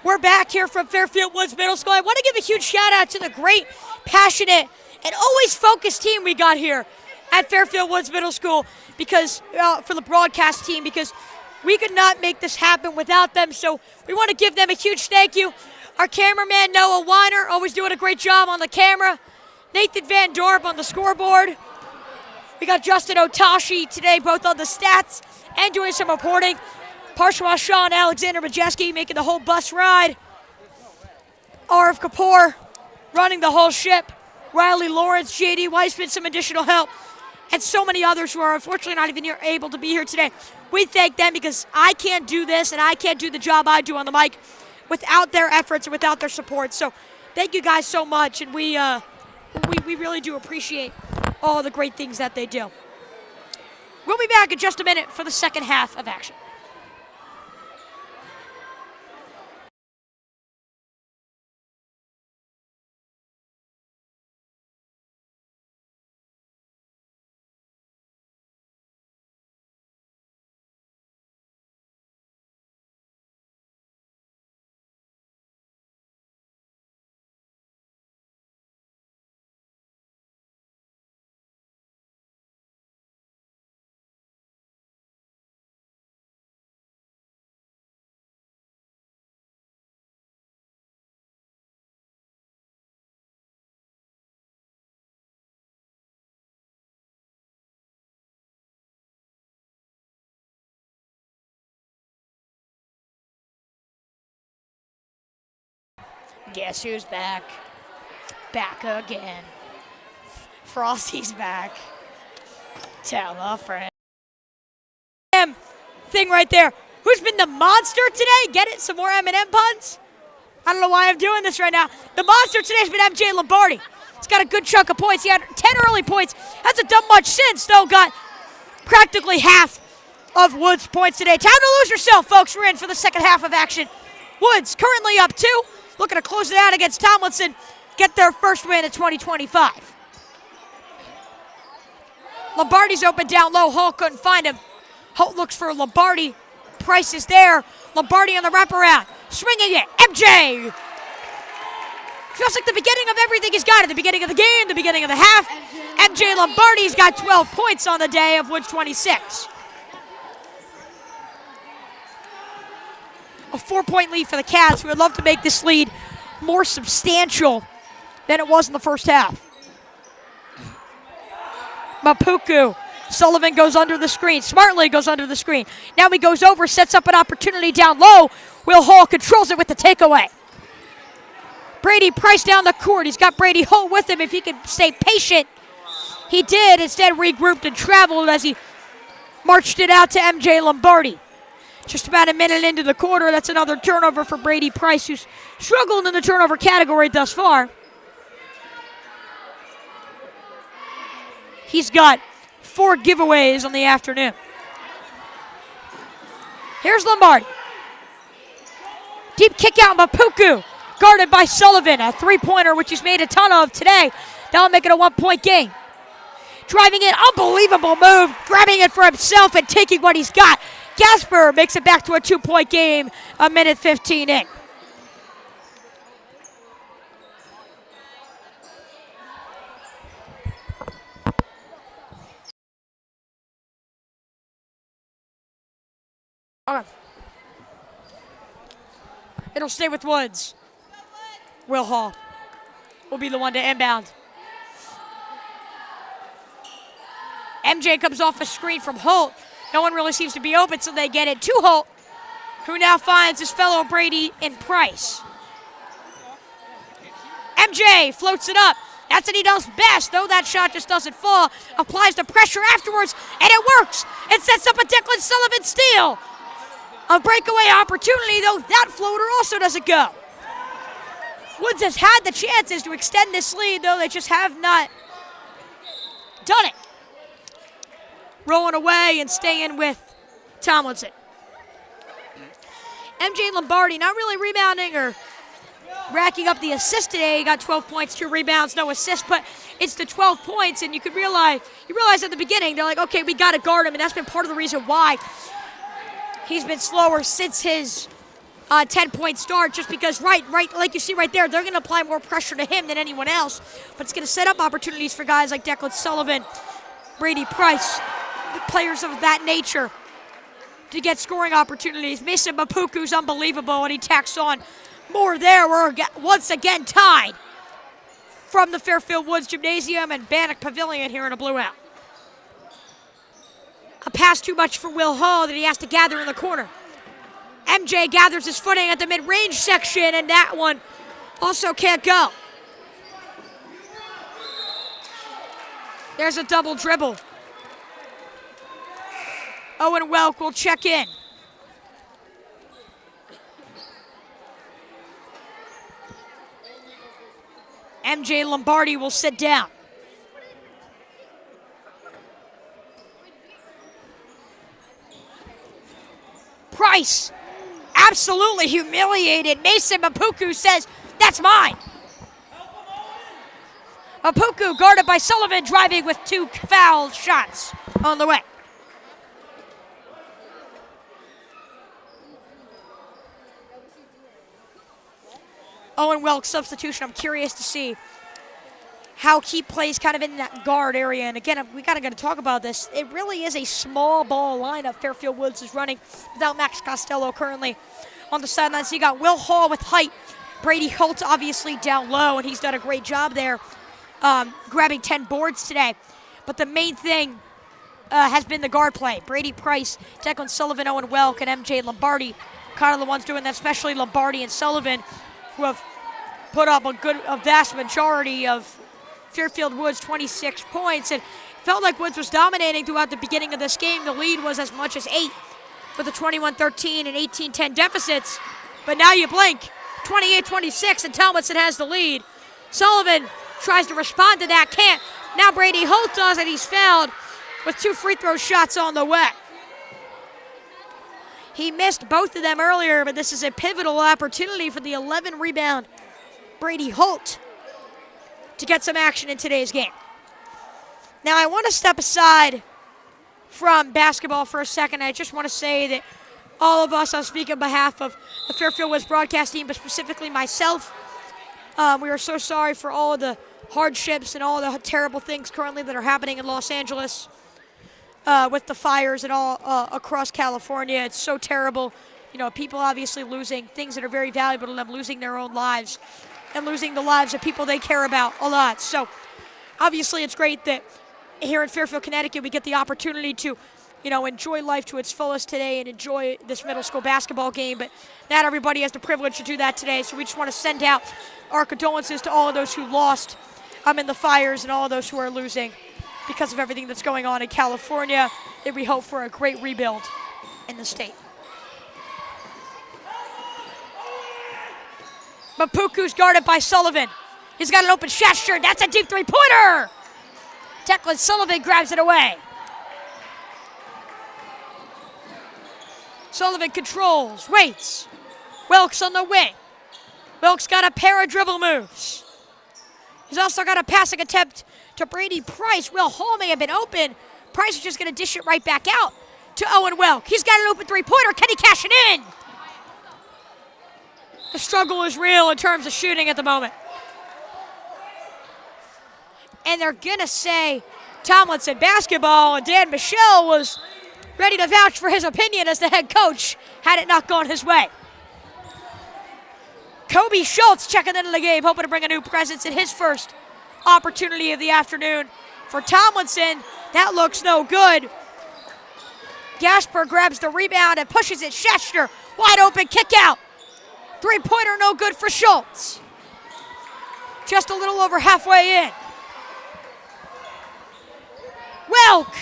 A: We're back here from Fairfield Woods Middle School. I want to give a huge shout out to the great, passionate, and always focused team we got here at Fairfield Woods Middle School because for the broadcast team, because we could not make this happen without them. So we want to give them a huge thank you. Our cameraman, Noah Weiner, always doing a great job on the camera. Nathan Van Dorp on the scoreboard. We got Justin Otashi today, both on the stats and doing some reporting. Parshwa Shaw and Alexander Majeski making the whole bus ride. Arif Kapoor running the whole ship. Riley Lawrence, J.D. Weissman, some additional help. And so many others who are unfortunately not even able to be here today. We thank them because I can't do this and I can't do the job I do on the mic without their efforts and without their support. So thank you guys so much, and we really do appreciate all the great things that they do. We'll be back in just a minute for the second half of action. Guess who's back? Back again. Frosty's back. Tell a friend. Thing right there. Who's been the monster today? Get it? Some more M&M puns? I don't know why I'm doing this right now. The monster today has been MJ Lombardi. He's got a good chunk of points. He had 10 early points. Hasn't done much since, though. Got practically half of Woods' points today. Time to lose yourself, folks. We're in for the second half of action. Woods currently up 2. Looking to close it out against Tomlinson. Get their first win in 2025. Lombardi's open down low. Hall couldn't find him. Holt looks for Lombardi. Price is there. Lombardi on the wraparound. Swinging it. MJ. Feels like the beginning of everything he's got at the beginning of the game, the beginning of the half. MJ Lombardi's got 12 points on the day of Woods 26. A 4-point lead for the Cats. We would love to make this lead more substantial than it was in the first half. Mapuku. Sullivan goes under the screen. Smartly goes under the screen. Now he goes over, sets up an opportunity down low. Will Hall controls it with the takeaway. Brady Price down the court. He's got Brady Holt with him if he can stay patient. He did. Instead regrouped and traveled as he marched it out to MJ Lombardi. Just about a minute into the quarter. That's another turnover for Brady Price, who's struggled in the turnover category thus far. He's got 4 giveaways on the afternoon. Here's Lombardi. Deep kick out, Mapuku. Guarded by Sullivan. A 3-pointer, which he's made a ton of today. That'll make it a 1-point game. Driving it, unbelievable move. Grabbing it for himself and taking what he's got. Gasper makes it back to a 2-point game, a minute 15 in. Okay. It'll stay with Woods. Will Hall will be the one to inbound. MJ comes off a screen from Holt. No one really seems to be open, so they get it to Holt, who now finds his fellow Brady in Price. MJ floats it up. That's what he does best, though that shot just doesn't fall. Applies the pressure afterwards, and it works. It sets up a Declan Sullivan steal. A breakaway opportunity, though that floater also doesn't go. Woods has had the chances to extend this lead, though they just have not done it. Rolling away and staying with Tomlinson. MJ Lombardi not really rebounding or racking up the assist today. He got 12 points, 2 rebounds, no assists, but it's the 12 points, and you realize at the beginning, they're like, okay, we got to guard him, and that's been part of the reason why he's been slower since his 10-point start, just because, right, like you see right there, they're going to apply more pressure to him than anyone else, but it's going to set up opportunities for guys like Declan Sullivan, Brady Price, players of that nature, to get scoring opportunities. Mason Mapuku's unbelievable, and he tacks on more there. We're once again tied from the Fairfield Woods Gymnasium and Bannick Pavilion here in a blue out. A pass too much for Will Hall that he has to gather in the corner. MJ gathers his footing at the mid-range section, and that one also can't go. There's a double dribble. Owen Welk will check in. MJ Lombardi will sit down. Price, absolutely humiliated. Mason Mapuku says, that's mine. Mapuku guarded by Sullivan, driving with 2 foul shots on the way. Owen Welk's substitution, I'm curious to see how he plays kind of in that guard area. And again, we gotta talk about this. It really is a small ball lineup Fairfield Woods is running without Max Costello currently on the sidelines. So you got Will Hall with height. Brady Holt obviously down low, and he's done a great job there grabbing 10 boards today. But the main thing has been the guard play. Brady Price, Declan Sullivan, Owen Welk, and MJ Lombardi, kind of the ones doing that, especially Lombardi and Sullivan, who have put up a vast majority of Fairfield Woods' 26 points. And felt like Woods was dominating throughout the beginning of this game. The lead was as much as 8 with a 21-13 and 18-10 deficits. But now you blink, 28-26, and Tomlinson has the lead. Sullivan tries to respond to that, can't. Now Brady Holt does, and he's fouled with 2 free throw shots on the way. He missed both of them earlier, but this is a pivotal opportunity for the 11-rebound Brady Holt to get some action in today's game. Now, I want to step aside from basketball for a second. I just want to say that all of us, I speak on behalf of the Fairfield Woods broadcast team, but specifically myself, we are so sorry for all of the hardships and all the terrible things currently that are happening in Los Angeles with the fires and all across California. It's so terrible. You know, people obviously losing things that are very valuable to them, losing their own lives and losing the lives of people they care about a lot. So obviously it's great that here in Fairfield, Connecticut, we get the opportunity to, enjoy life to its fullest today and enjoy this middle school basketball game. But not everybody has the privilege to do that today. So we just want to send out our condolences to all of those who lost in the fires and all of those who are losing because of everything that's going on in California. And we hope for a great rebuild in the state. Mapuku's guarded by Sullivan. He's got an open shot. Sure, that's a deep three-pointer. Declan Sullivan grabs it away. Sullivan controls, waits. Welk's on the wing. Welk's got a pair of dribble moves. He's also got a passing attempt to Brady Price. Will Hall may have been open. Price is just going to dish it right back out to Owen Welk. He's got an open three-pointer. Can he cash it in? The struggle is real in terms of shooting at the moment. And they're going to say Tomlinson basketball, and Dan Michelle was ready to vouch for his opinion as the head coach had it not gone his way. Kobe Schultz checking into the game, hoping to bring a new presence in his first opportunity of the afternoon. For Tomlinson, that looks no good. Gasper grabs the rebound and pushes it. Schechter, wide open, kick out. Three-pointer, no good for Schultz. Just a little over halfway in. Welk.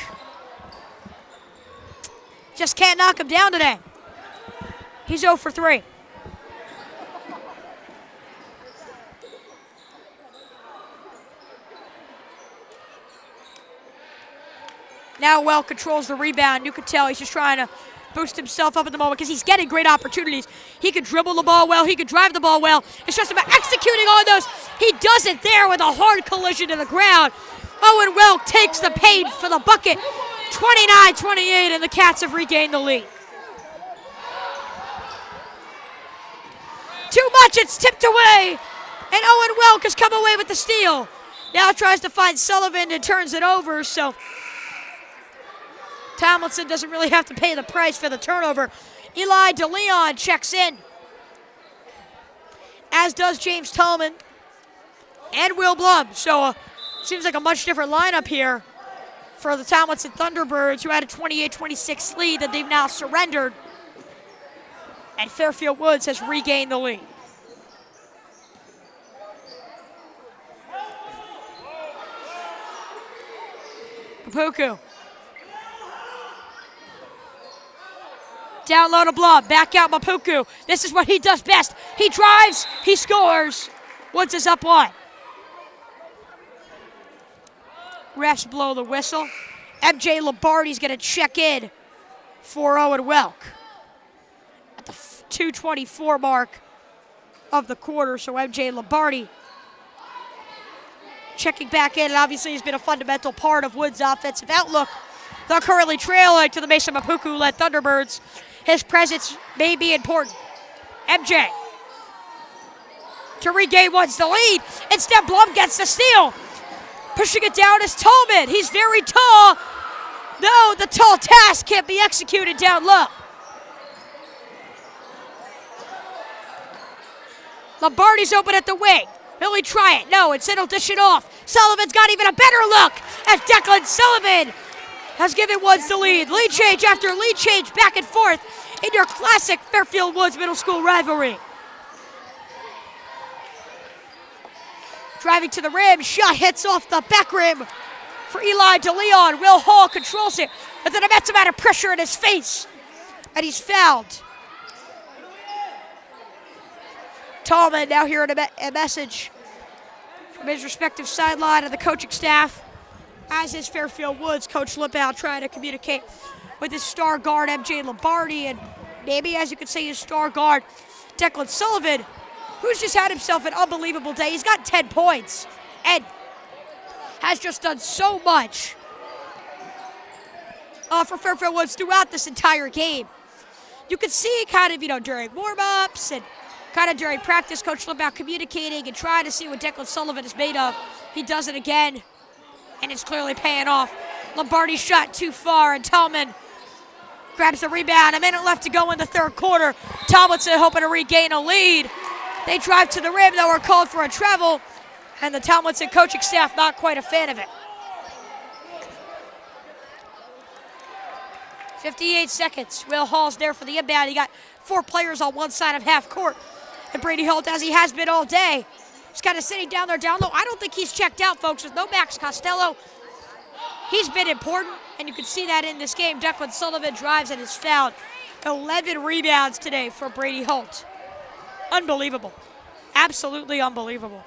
A: Just can't knock him down today. He's 0 for 3. Now Welk controls the rebound. You can tell he's just trying to boost himself up at the moment because he's getting great opportunities. He could dribble the ball well. He could drive the ball well. It's just about executing on those. He does it there with a hard collision to the ground. Owen Welk takes the pain for the bucket. 29-28, and the Cats have regained the lead. Too much, it's tipped away, and Owen Welk has come away with the steal. Now tries to find Sullivan and turns it over, so Tomlinson doesn't really have to pay the price for the turnover. Eli DeLeon checks in, as does James Tallman and Will Blum. So seems like a much different lineup here for the Tomlinson Thunderbirds, who had a 28-26 lead that they've now surrendered. And Fairfield Woods has regained the lead. Mapuku. Down low to Blum, back out Mapuku. This is what he does best. He drives, he scores. Woods is up one. Refs blow the whistle. MJ Lombardi's gonna check in for Owen Welk at the 2:24 mark of the quarter. So MJ Lombardi checking back in, and obviously he's been a fundamental part of Woods' offensive outlook. They're currently trailing to the Mason Mapuku-led Thunderbirds. His presence may be important. MJ to regain Woods the lead. Instead, Blum gets the steal. Pushing it down is Tallman. He's very tall. No, the tall task can't be executed down low. Lombardi's open at the wing. Will he try it? No, instead he'll dish it off. Sullivan's got even a better look as Declan Sullivan has given Woods the lead. Lead change after lead change, back and forth in your classic Fairfield Woods Middle School rivalry. Driving to the rim, shot hits off the back rim for Eli DeLeon. Will Hall controls it, but then immense amount of pressure in his face, and he's fouled. Tallman now hearing a message from his respective sideline and the coaching staff, as is Fairfield Woods. Coach Lipow trying to communicate with his star guard, MJ Lombardi, and maybe, as you could say, his star guard, Declan Sullivan, who's just had himself an unbelievable day. He's got 10 points and has just done so much for Fairfield Woods throughout this entire game. You could see kind of, during warm-ups and kind of during practice, Coach Lipow communicating and trying to see what Declan Sullivan is made of. He does it again, and it's clearly paying off. Lombardi shot too far, and Tallman grabs the rebound. A minute left to go in the third quarter. Tomlinson hoping to regain a lead. They drive to the rim, though, are called for a travel, and the Tomlinson coaching staff not quite a fan of it. 58 seconds. Will Hall's there for the inbound. He got 4 players on one side of half court. And Brady Holt, as he has been all day, he's kind of sitting down there down low. I don't think he's checked out, folks, with no Max Costello. He's been important, and you can see that in this game. Declan Sullivan drives and is fouled. 11 rebounds today for Brady Holt. Unbelievable. Absolutely unbelievable.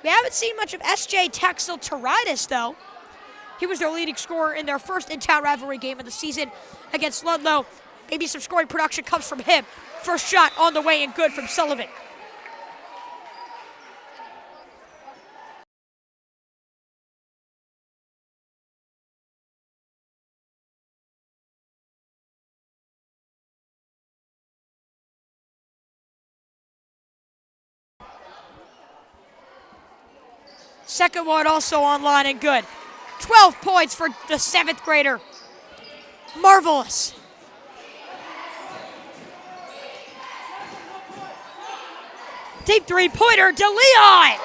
A: We haven't seen much of S.J. Texel Toritis, though. He was their leading scorer in their first in-town rivalry game of the season against Ludlow. Maybe some scoring production comes from him. First shot on the way and good from Sullivan. Second one also online and good. 12 points for the 7th grader. Marvelous. Deep three-pointer, DeLeon.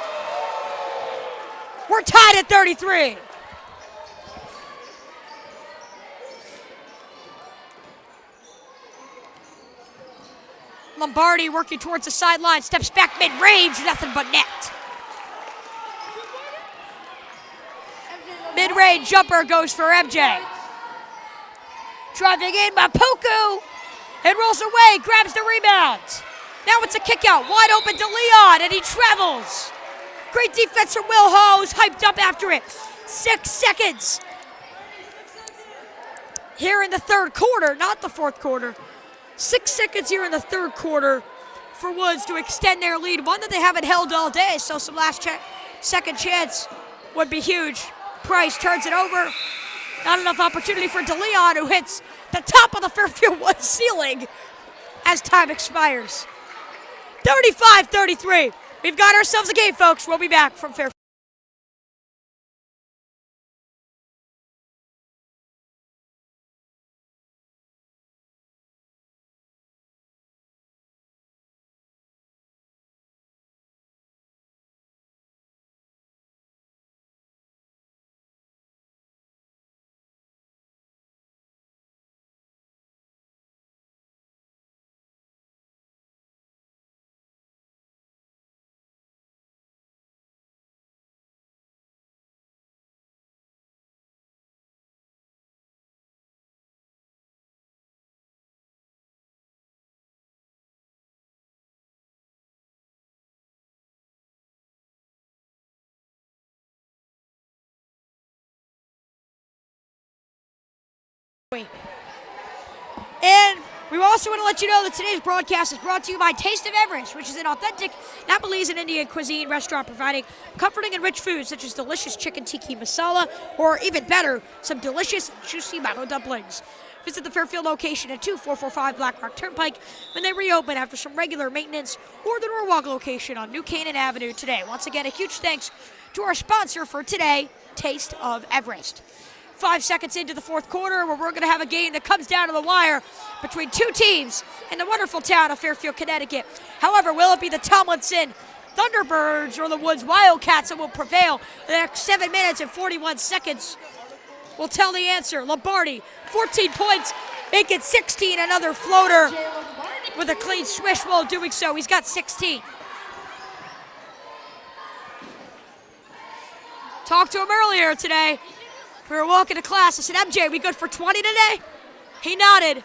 A: We're tied at 33. Lombardi working towards the sideline, steps back mid-range, nothing but net. Mid-range jumper goes for MJ. Driving in by Poku. It rolls away, grabs the rebound. Now it's a kick out, wide open to Leon, and he travels. Great defense from Will Hall, who's hyped up after it. 6 seconds. Here in the third quarter, not the fourth quarter. 6 seconds here in the third quarter for Woods to extend their lead. One that they haven't held all day, so some second chance would be huge. Price turns it over. Not enough opportunity for DeLeon, who hits the top of the Fairfield Woods ceiling as time expires. 35-33. We've got ourselves a game, folks. We'll be back from Fairfield. And we also want to let you know that today's broadcast is brought to you by Taste of Everest, which is an authentic Nepalese and Indian cuisine restaurant providing comforting and rich foods such as delicious chicken tikka masala, or even better, some delicious juicy mango dumplings. Visit the Fairfield location at 2445 Black Rock Turnpike when they reopen after some regular maintenance, or the Norwalk location on New Canaan Avenue today. Once again, a huge thanks to our sponsor for today, Taste of Everest. 5 seconds into the fourth quarter, where we're going to have a game that comes down to the wire between two teams in the wonderful town of Fairfield, Connecticut. However, will it be the Tomlinson Thunderbirds or the Woods Wildcats that will prevail? The next 7 minutes and 41 seconds will tell the answer. Lombardi, 14 points, make it 16. Another floater with a clean swish while doing so. He's got 16. Talked to him earlier today. We were walking to class. I said, MJ, we good for 20 today? He nodded.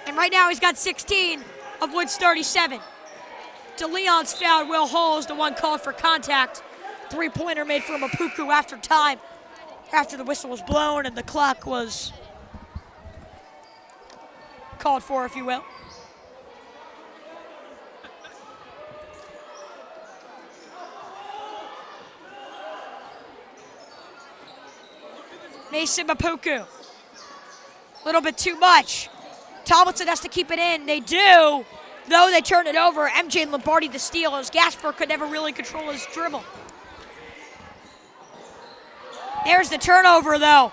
A: And right now he's got 16 of Woods' 37. DeLeon's fouled. Will Hall is the one called for contact. Three-pointer made for Mapuku after time, after the whistle was blown and the clock was called for, if you will. Mason Mapuku. A little bit too much. Tomlinson has to keep it in. They do, though they turn it over. MJ Lombardi the steal, as Gasper could never really control his dribble. There's the turnover, though.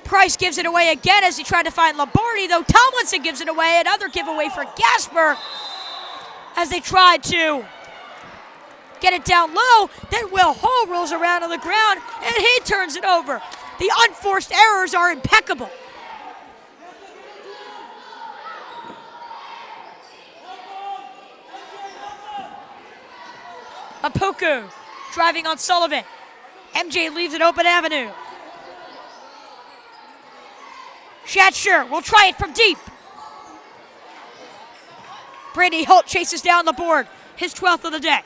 A: Price gives it away again as he tried to find Lombardi, though Tomlinson gives it away. Another giveaway for Gasper as they tried to get it down low. Then Will Hall rolls around on the ground, and he turns it over. The unforced errors are impeccable. Mapuku driving on Sullivan. MJ leaves it open avenue. Shatcher will try it from deep. Brady Holt chases down the board, his 12th of the day.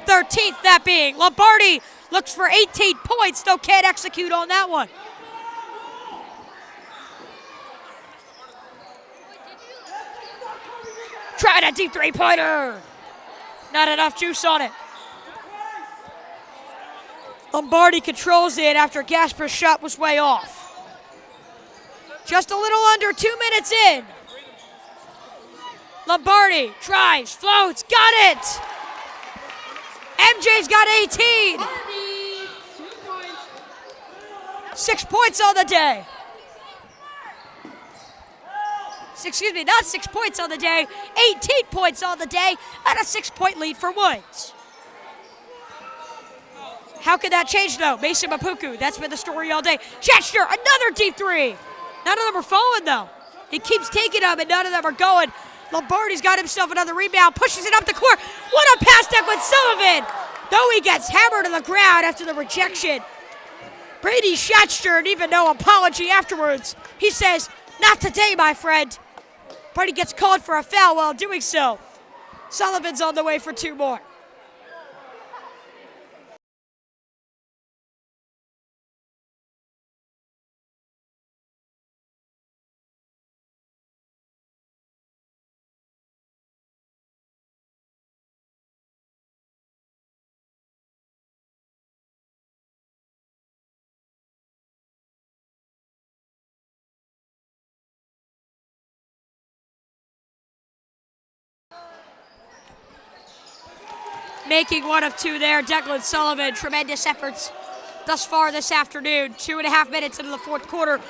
A: 13th, that being. Lombardi looks for 18 points, though can't execute on that one. Tried a deep three-pointer. Not enough juice on it. Lombardi controls it after Gasper's shot was way off. Just a little under 2 minutes in. Lombardi drives, floats, got it. MJ's got 18. 6 points on the day. Excuse me, not 6 points on the day, 18 points on the day, and a 6-point lead for Woods. How could that change, though? Mason Mapuku, that's been the story all day. Chester, another deep three. None of them are falling, though. He keeps taking them, and none of them are going. Lombardi's got himself another rebound, pushes it up the court. What a pass deck with Sullivan! Though he gets hammered to the ground after the rejection. Brady Schatzter, even no apology afterwards. He says, "Not today, my friend." Brady gets called for a foul while doing so. Sullivan's on the way for 2 more. Making 1 of 2 there, Declan Sullivan. Tremendous efforts thus far this afternoon. 2.5 minutes into the 4th quarter.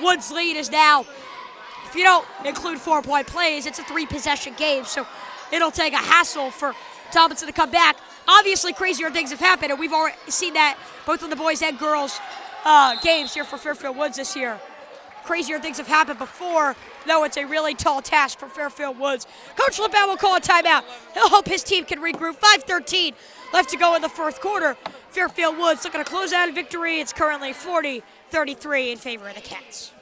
A: Woods' lead is now, if you don't include 4-point plays, it's a 3-possession game, so it'll take a hassle for Tomlinson to come back. Obviously, crazier things have happened, and we've already seen that both in the boys and girls games here for Fairfield Woods this year. Crazier things have happened before, though it's a really tall task for Fairfield Woods. Coach Lippau will call a timeout. He'll hope his team can regroup. 5:13 left to go in the 4th quarter. Fairfield Woods looking to close out a victory. It's currently 40-33 in favor of the Cats.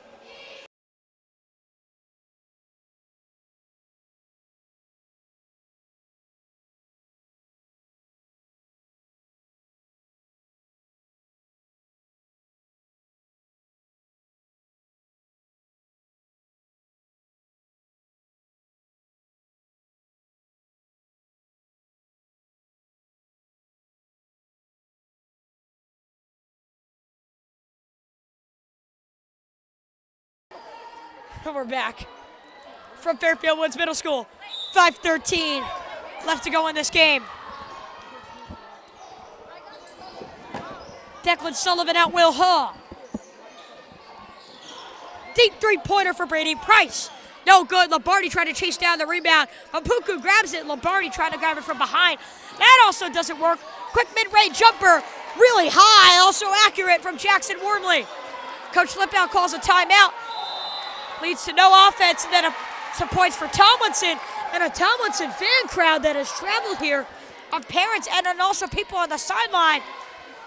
A: We're back from Fairfield Woods Middle School. 5:13 left to go in this game. Declan Sullivan out Will Hall. Deep 3-pointer for Brady Price. No good. Lombardi trying to chase down the rebound. Mpuku grabs it. Lombardi trying to grab it from behind. That also doesn't work. Quick mid-range jumper. Really high. Also accurate from Jackson Wormley. Coach Lippau calls a timeout. Leads to no offense, and then some points for Tomlinson, and a Tomlinson fan crowd that has traveled here of parents and then also people on the sideline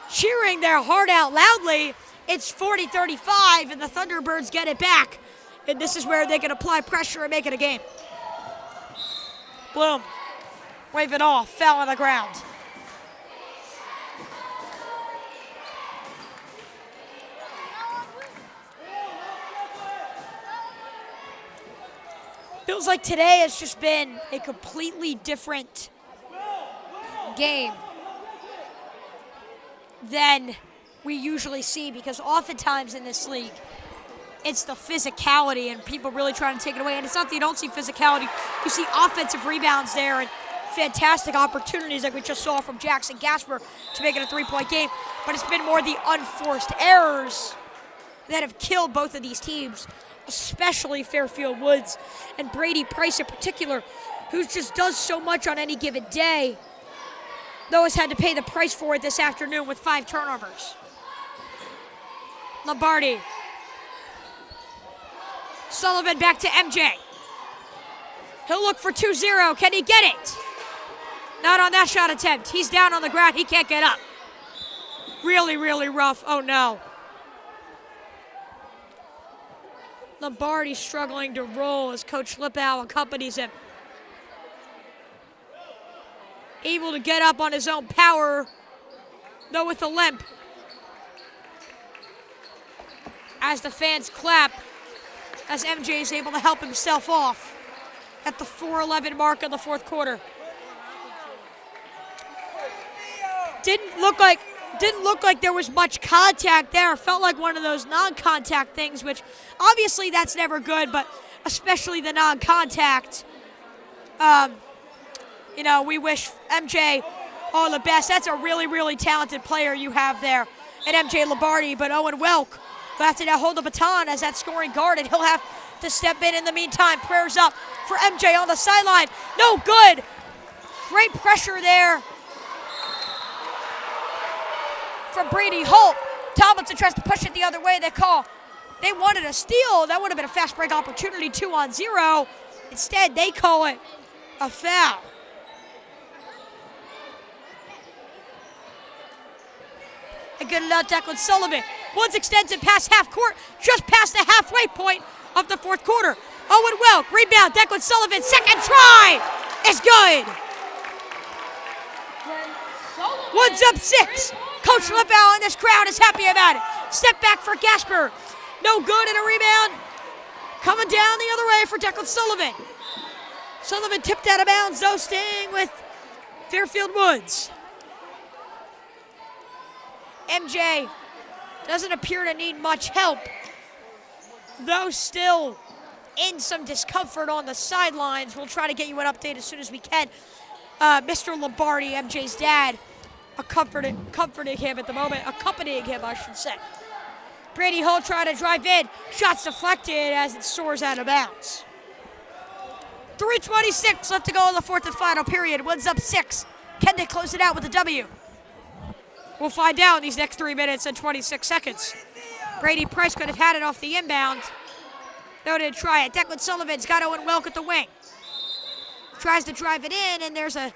A: cheering their heart out loudly. It's 40-35, and the Thunderbirds get it back, and this is where they can apply pressure and make it a game. Bloom, wave it off, foul on the ground. Feels like today has just been a completely different game than we usually see, because oftentimes in this league, it's the physicality and people really trying to take it away. And it's not that you don't see physicality. You see offensive rebounds there and fantastic opportunities like we just saw from Jackson Gasper to make it a 3-point game. But it's been more the unforced errors that have killed both of these teams, especially Fairfield Woods and Brady Price in particular, who just does so much on any given day, though has had to pay the price for it this afternoon with 5 turnovers. Lombardi. Sullivan back to MJ. He'll look for 2-0. Can he get it? Not on that shot attempt. He's down on the ground. He can't get up. Really, really rough. Oh, no. Lombardi struggling to roll as Coach Lippau accompanies him. Able to get up on his own power, though with a limp. As the fans clap, as MJ is able to help himself off at the 4:11 mark of the 4th quarter. Didn't look like there was much contact there. Felt like one of those non-contact things, which obviously that's never good, but especially the non-contact. We wish MJ all the best. That's a really, really talented player you have there at MJ Lombardi, but Owen Welk will have to now hold the baton as that scoring guard, and he'll have to step in the meantime. Prayers up for MJ on the sideline. No good. Great pressure there from Brady Holt. Tomlinson tries to push it the other way. They call They wanted a steal. That would have been a fast break opportunity, 2-on-0. Instead, they call it a foul. A good Declan Sullivan. Woods extends it past half court, just past the halfway point of the fourth quarter. Owen Welk, rebound, Declan Sullivan, second try is good. Woods up 6. Coach Lipow and this crowd is happy about it. Step back for Gasper. No good, and a rebound coming down the other way for Declan Sullivan. Sullivan tipped out of bounds, though, staying with Fairfield Woods. MJ doesn't appear to need much help, though still in some discomfort on the sidelines. We'll try to get you an update as soon as we can. Mr. Lombardi, MJ's dad, accompanying him at the moment, I should say. Brady Holt trying to drive in. Shots deflected as it soars out of bounds. 3:26 left to go in the fourth and final period. Woods up 6. Can they close it out with a W? We'll find out in these next 3 minutes and 26 seconds. Brady Price could have had it off the inbound. No, didn't try it. Declan Sullivan's got Owen Welk at the wing. Tries to drive it in, and there's a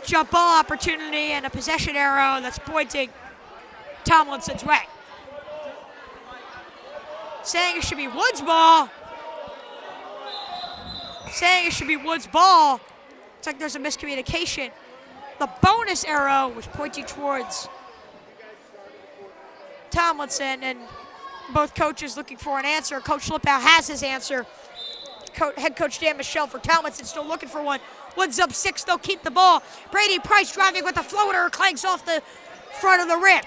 A: jump ball opportunity and a possession arrow that's pointing Tomlinson's way. Saying it should be Woods' ball. Saying it should be Woods' ball. It's like there's a miscommunication. The bonus arrow was pointing towards Tomlinson, and both coaches looking for an answer. Coach Lipow has his answer. Head coach Dan Michelle for Tomlinson still looking for one. Woods up 6, they'll keep the ball. Brady Price driving with a floater, clanks off the front of the rim.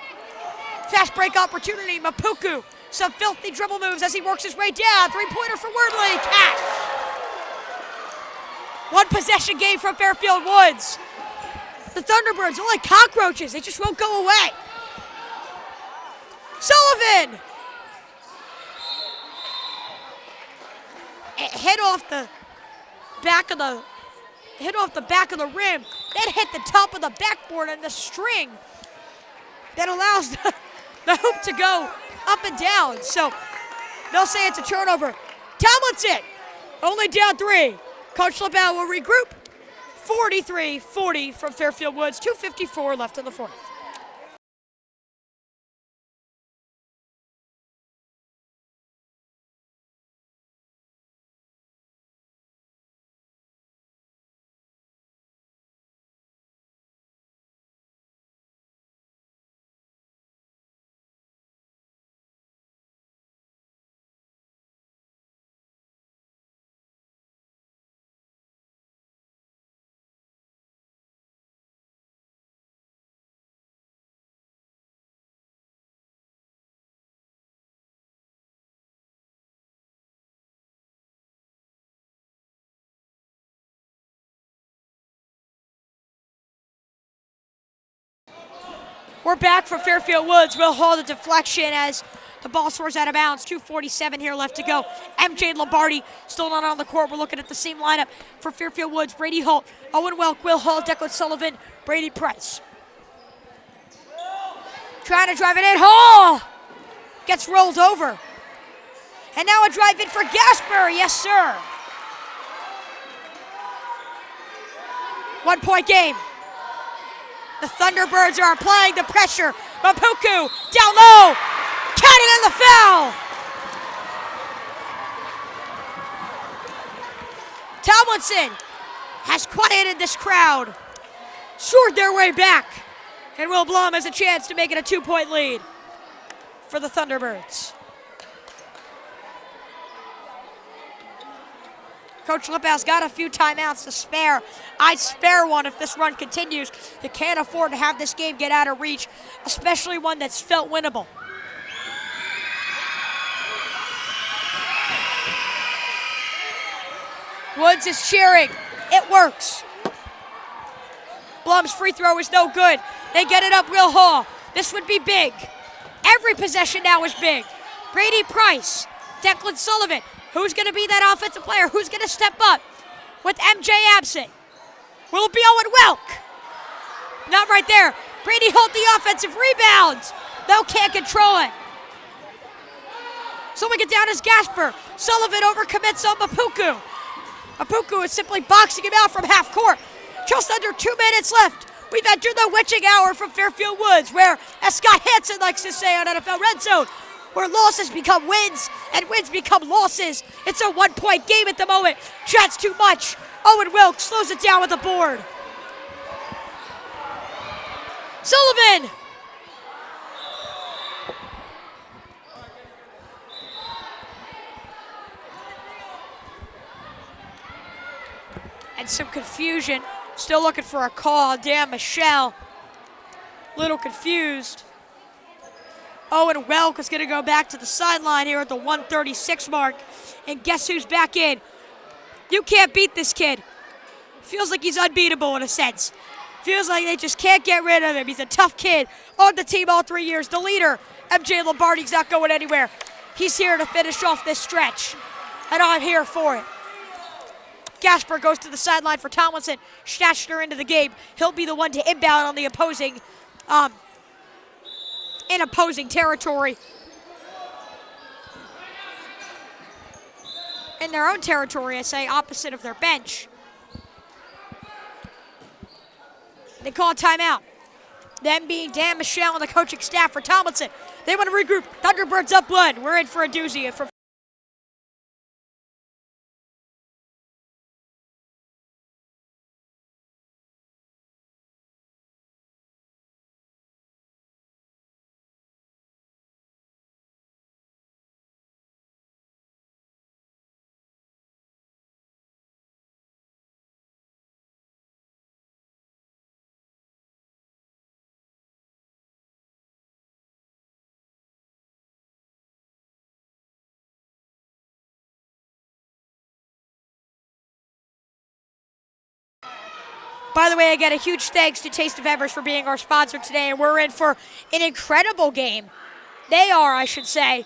A: Fast break opportunity, Mapuku. Some filthy dribble moves as he works his way down. Three-pointer for Wordley, cash. One possession game from Fairfield Woods. The Thunderbirds are like cockroaches. They just won't go away. Sullivan! It hit off the back of the rim. Then hit the top of the backboard and the string that allows the hoop to go up and down. So they'll say it's a turnover. Tomlinson only down 3. Coach Lipow will regroup. 43-40 from Fairfield Woods. 2:54 left in the fourth. We're back for Fairfield Woods. We'll hold a deflection as the ball soars out of bounds. 2:47 here left to go. MJ Lombardi still not on the court. We're looking at the same lineup for Fairfield Woods. Brady Holt, Owen Welk, Will Hall, Declan Sullivan, Brady Price. Trying to drive it in. Hall gets rolled over. And now a drive in for Gasper. Yes, sir. 1-point game. The Thunderbirds are applying the pressure. Mapuku down low. Counting on the foul. Tomlinson has quieted this crowd. Soared their way back. And Will Blum has a chance to make it a 2-point lead for the Thunderbirds. Coach Lipow's got a few timeouts to spare. I'd spare one if this run continues. They can't afford to have this game get out of reach, especially one that's felt winnable. Woods is cheering. It works. Blum's free throw is no good. They get it up Will Hall. This would be big. Every possession now is big. Brady Price, Declan Sullivan. Who's going to be that offensive player? Who's going to step up with MJ absent? Will it be Owen Welk? Not right there. Brady Holt the offensive rebound. Though can't control it. Someone get down as Gasper. Sullivan overcommits on Mapuku. Mapuku is simply boxing him out from half court. Just under 2 minutes left. We've entered the witching hour from Fairfield Woods, where, as Scott Hansen likes to say on NFL Red Zone, where losses become wins and wins become losses. It's a 1-point game at the moment. Shots too much. Owen Wilkes slows it down with the board. Sullivan. And some confusion. Still looking for a call. Damn, Michelle. Little confused. Owen Welk is going to go back to the sideline here at the 1:36 mark. And guess who's back in? You can't beat this kid. Feels like he's unbeatable in a sense. Feels like they just can't get rid of him. He's a tough kid. On the team all 3 years. The leader, MJ Lombardi's not going anywhere. He's here to finish off this stretch. And I'm here for it. Gasper goes to the sideline for Tomlinson. Schnatchner into the game. He'll be the one to inbound on the opposing, in opposing territory. In their own territory, I say, opposite of their bench. They call a timeout. Them being Dan Michelle and the coaching staff for Tomlinson. They want to regroup. Thunderbirds up one. We're in for a doozy. From By the way, again, a huge thanks to Taste of Everest for being our sponsor today, and we're in for an incredible game. They are, I should say.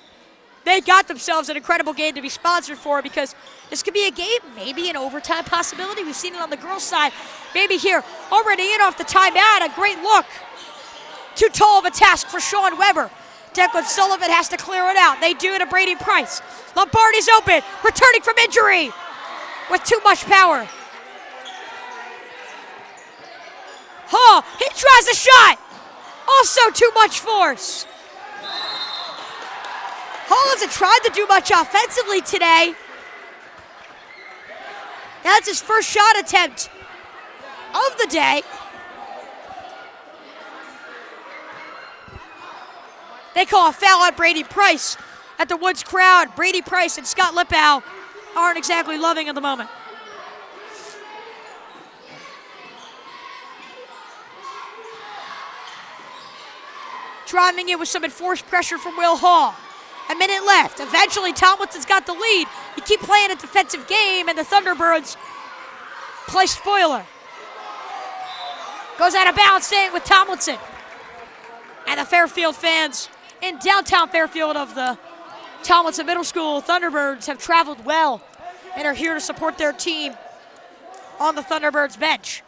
A: They got themselves an incredible game to be sponsored for, because this could be a game, maybe an overtime possibility. We've seen it on the girls' side. Maybe here, already in off the timeout, a great look. Too tall of a task for Sean Weber. Declan Sullivan has to clear it out. They do to Brady Price. Lombardi's open, returning from injury with too much power. He tries a shot. Also too much force. Hall hasn't tried to do much offensively today. That's his first shot attempt of the day. They call a foul on Brady Price at the Woods crowd. Brady Price and Scott Lippow aren't exactly loving at the moment. Driving it with some enforced pressure from Will Hall. A minute left. Eventually, Tomlinson's got the lead. You keep playing a defensive game, and the Thunderbirds play spoiler. Goes out of bounds, staying with Tomlinson. And the Fairfield fans in downtown Fairfield of the Tomlinson Middle School Thunderbirds have traveled well and are here to support their team on the Thunderbirds bench.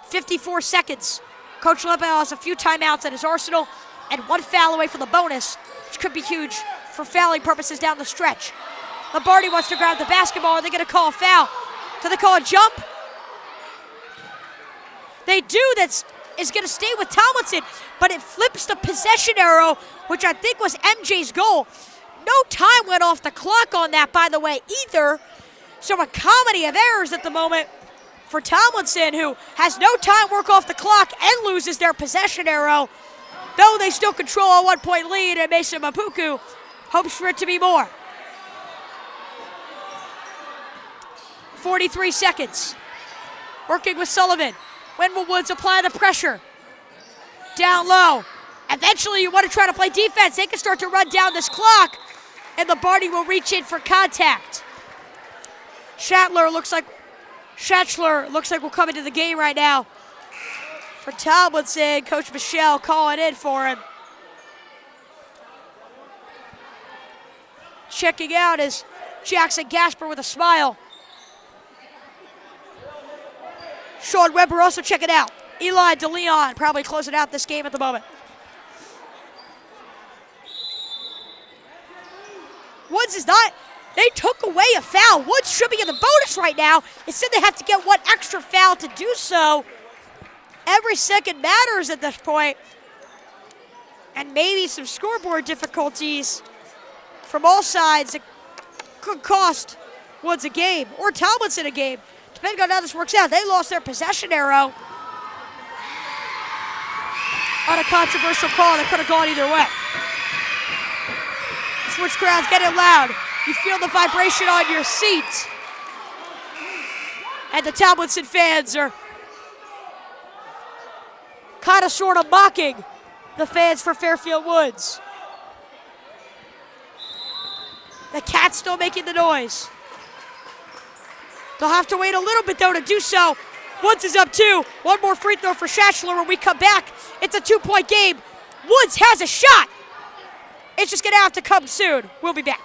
A: 54 seconds. Coach Lippow has a few timeouts at his arsenal and one foul away from the bonus, which could be huge for fouling purposes down the stretch. Lombardi wants to grab the basketball. Are they going to call a foul? Do they call a jump? They do. That is going to stay with Tomlinson, but it flips the possession arrow, which I think was MJ's goal. No time went off the clock on that, by the way, either. So a comedy of errors at the moment for Tomlinson, who has no time work off the clock and loses their possession arrow. Though they still control a 1-point lead, and Mason Mapuku hopes for it to be more. 43 seconds. Working with Sullivan. When will Woods apply the pressure? Down low. Eventually, you want to try to play defense. They can start to run down this clock, and Lombardi will reach in for contact. Schatzler looks like will come into the game right now. For Tomlinson, Coach Michelle calling in for him. Checking out is Jackson Gasper with a smile. Sean Weber also checking out. Eli DeLeon probably closing out this game at the moment. Woods is not, they took away a foul. Woods should be in the bonus right now. Instead, they have to get one extra foul to do so. Every second matters at this point. And maybe some scoreboard difficulties from all sides that could cost Woods a game, or Tomlinson a game, depending on how this works out. They lost their possession arrow on a controversial call that could have gone either way. Switch crowd's getting loud. You feel the vibration on your seat. And the Tomlinson fans are kind of sort of mocking the fans for Fairfield Woods. The Cats still making the noise. They'll have to wait a little bit, though, to do so. Woods is up 2. One more free throw for Schatzler when we come back. It's a 2-point game. Woods has a shot. It's just going to have to come soon. We'll be back.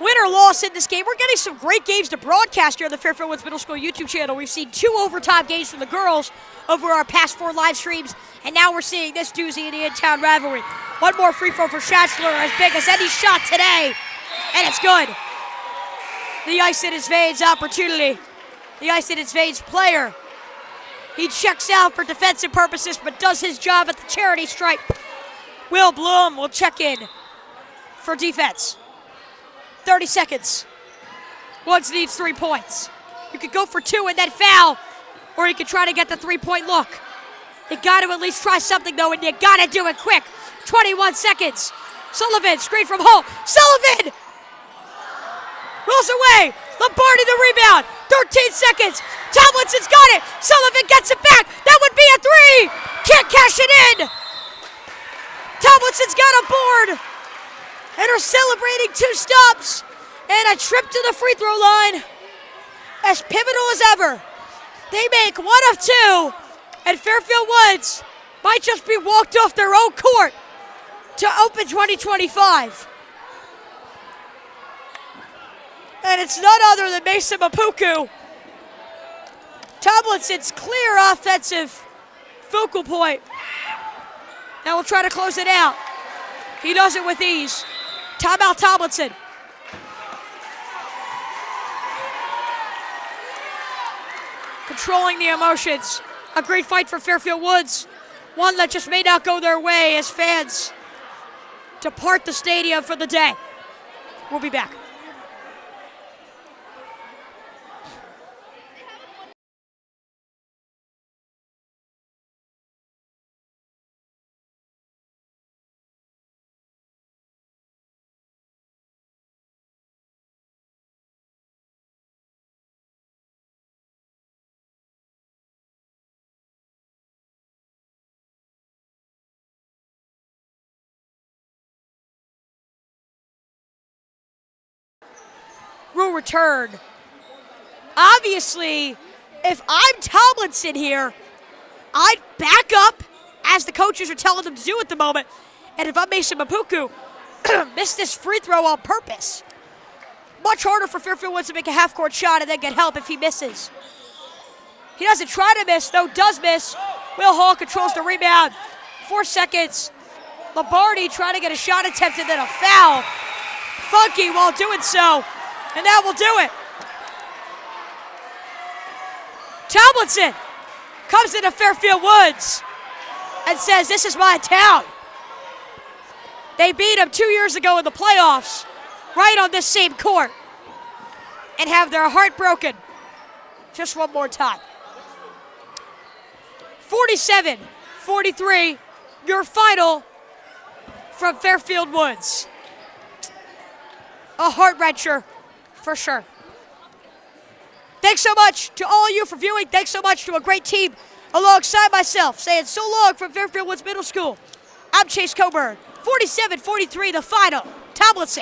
A: Win or loss in this game, we're getting some great games to broadcast here on the Fairfield Woods Middle School YouTube channel. We've seen 2 overtime games from the girls over our past 4 live streams, and now we're seeing this doozy in the in-town rivalry. One more free throw for Schatzler, as big as any shot today, and it's good. The ice in his veins opportunity. The ice in his veins player. He checks out for defensive purposes, but does his job at the charity stripe. Will Bloom will check in for defense. 30 seconds. Woods needs 3 points. You could go for 2 and then foul, or you could try to get the 3-point look. You got to at least try something, though, and you got to do it quick. 21 seconds. Sullivan, screen from Holt. Sullivan! Rolls away. Lombardi the rebound. 13 seconds. Tomlinson's got it. Sullivan gets it back. That would be a 3. Can't cash it in. Tomlinson's got a board. And are celebrating 2 stops and a trip to the free throw line. As pivotal as ever. They make 1 of 2, and Fairfield Woods might just be walked off their own court to open 2025. And it's none other than Mason Mapuku. Tomlinson's clear offensive focal point. Now we'll try to close it out. He does it with ease. Timeout Tomlinson. Controlling the emotions. A great fight for Fairfield Woods. One that just may not go their way as fans depart the stadium for the day. We'll be back. Will return. Obviously, if I'm Tomlinson here, I'd back up as the coaches are telling them to do at the moment. And if I'm Mason Mapuku, miss this free throw on purpose. Much harder for Fairfield Woods to make a half-court shot and then get help if he misses. He doesn't try to miss, though does miss. Will Hall controls the rebound. 4 seconds. Lombardi trying to get a shot attempt and then a foul. Funky while doing so. And that will do it. Tomlinson comes into Fairfield Woods and says, this is my town. They beat him 2 years ago in the playoffs, right on this same court, and have their heart broken just one more time. 47-43, your final from Fairfield Woods. A heart-wrencher for sure. Thanks so much to all of you for viewing. Thanks so much to a great team alongside myself, saying so long from Fairfield Woods Middle School. I'm Chase Coburn. 47-43, the final. Tomlinson.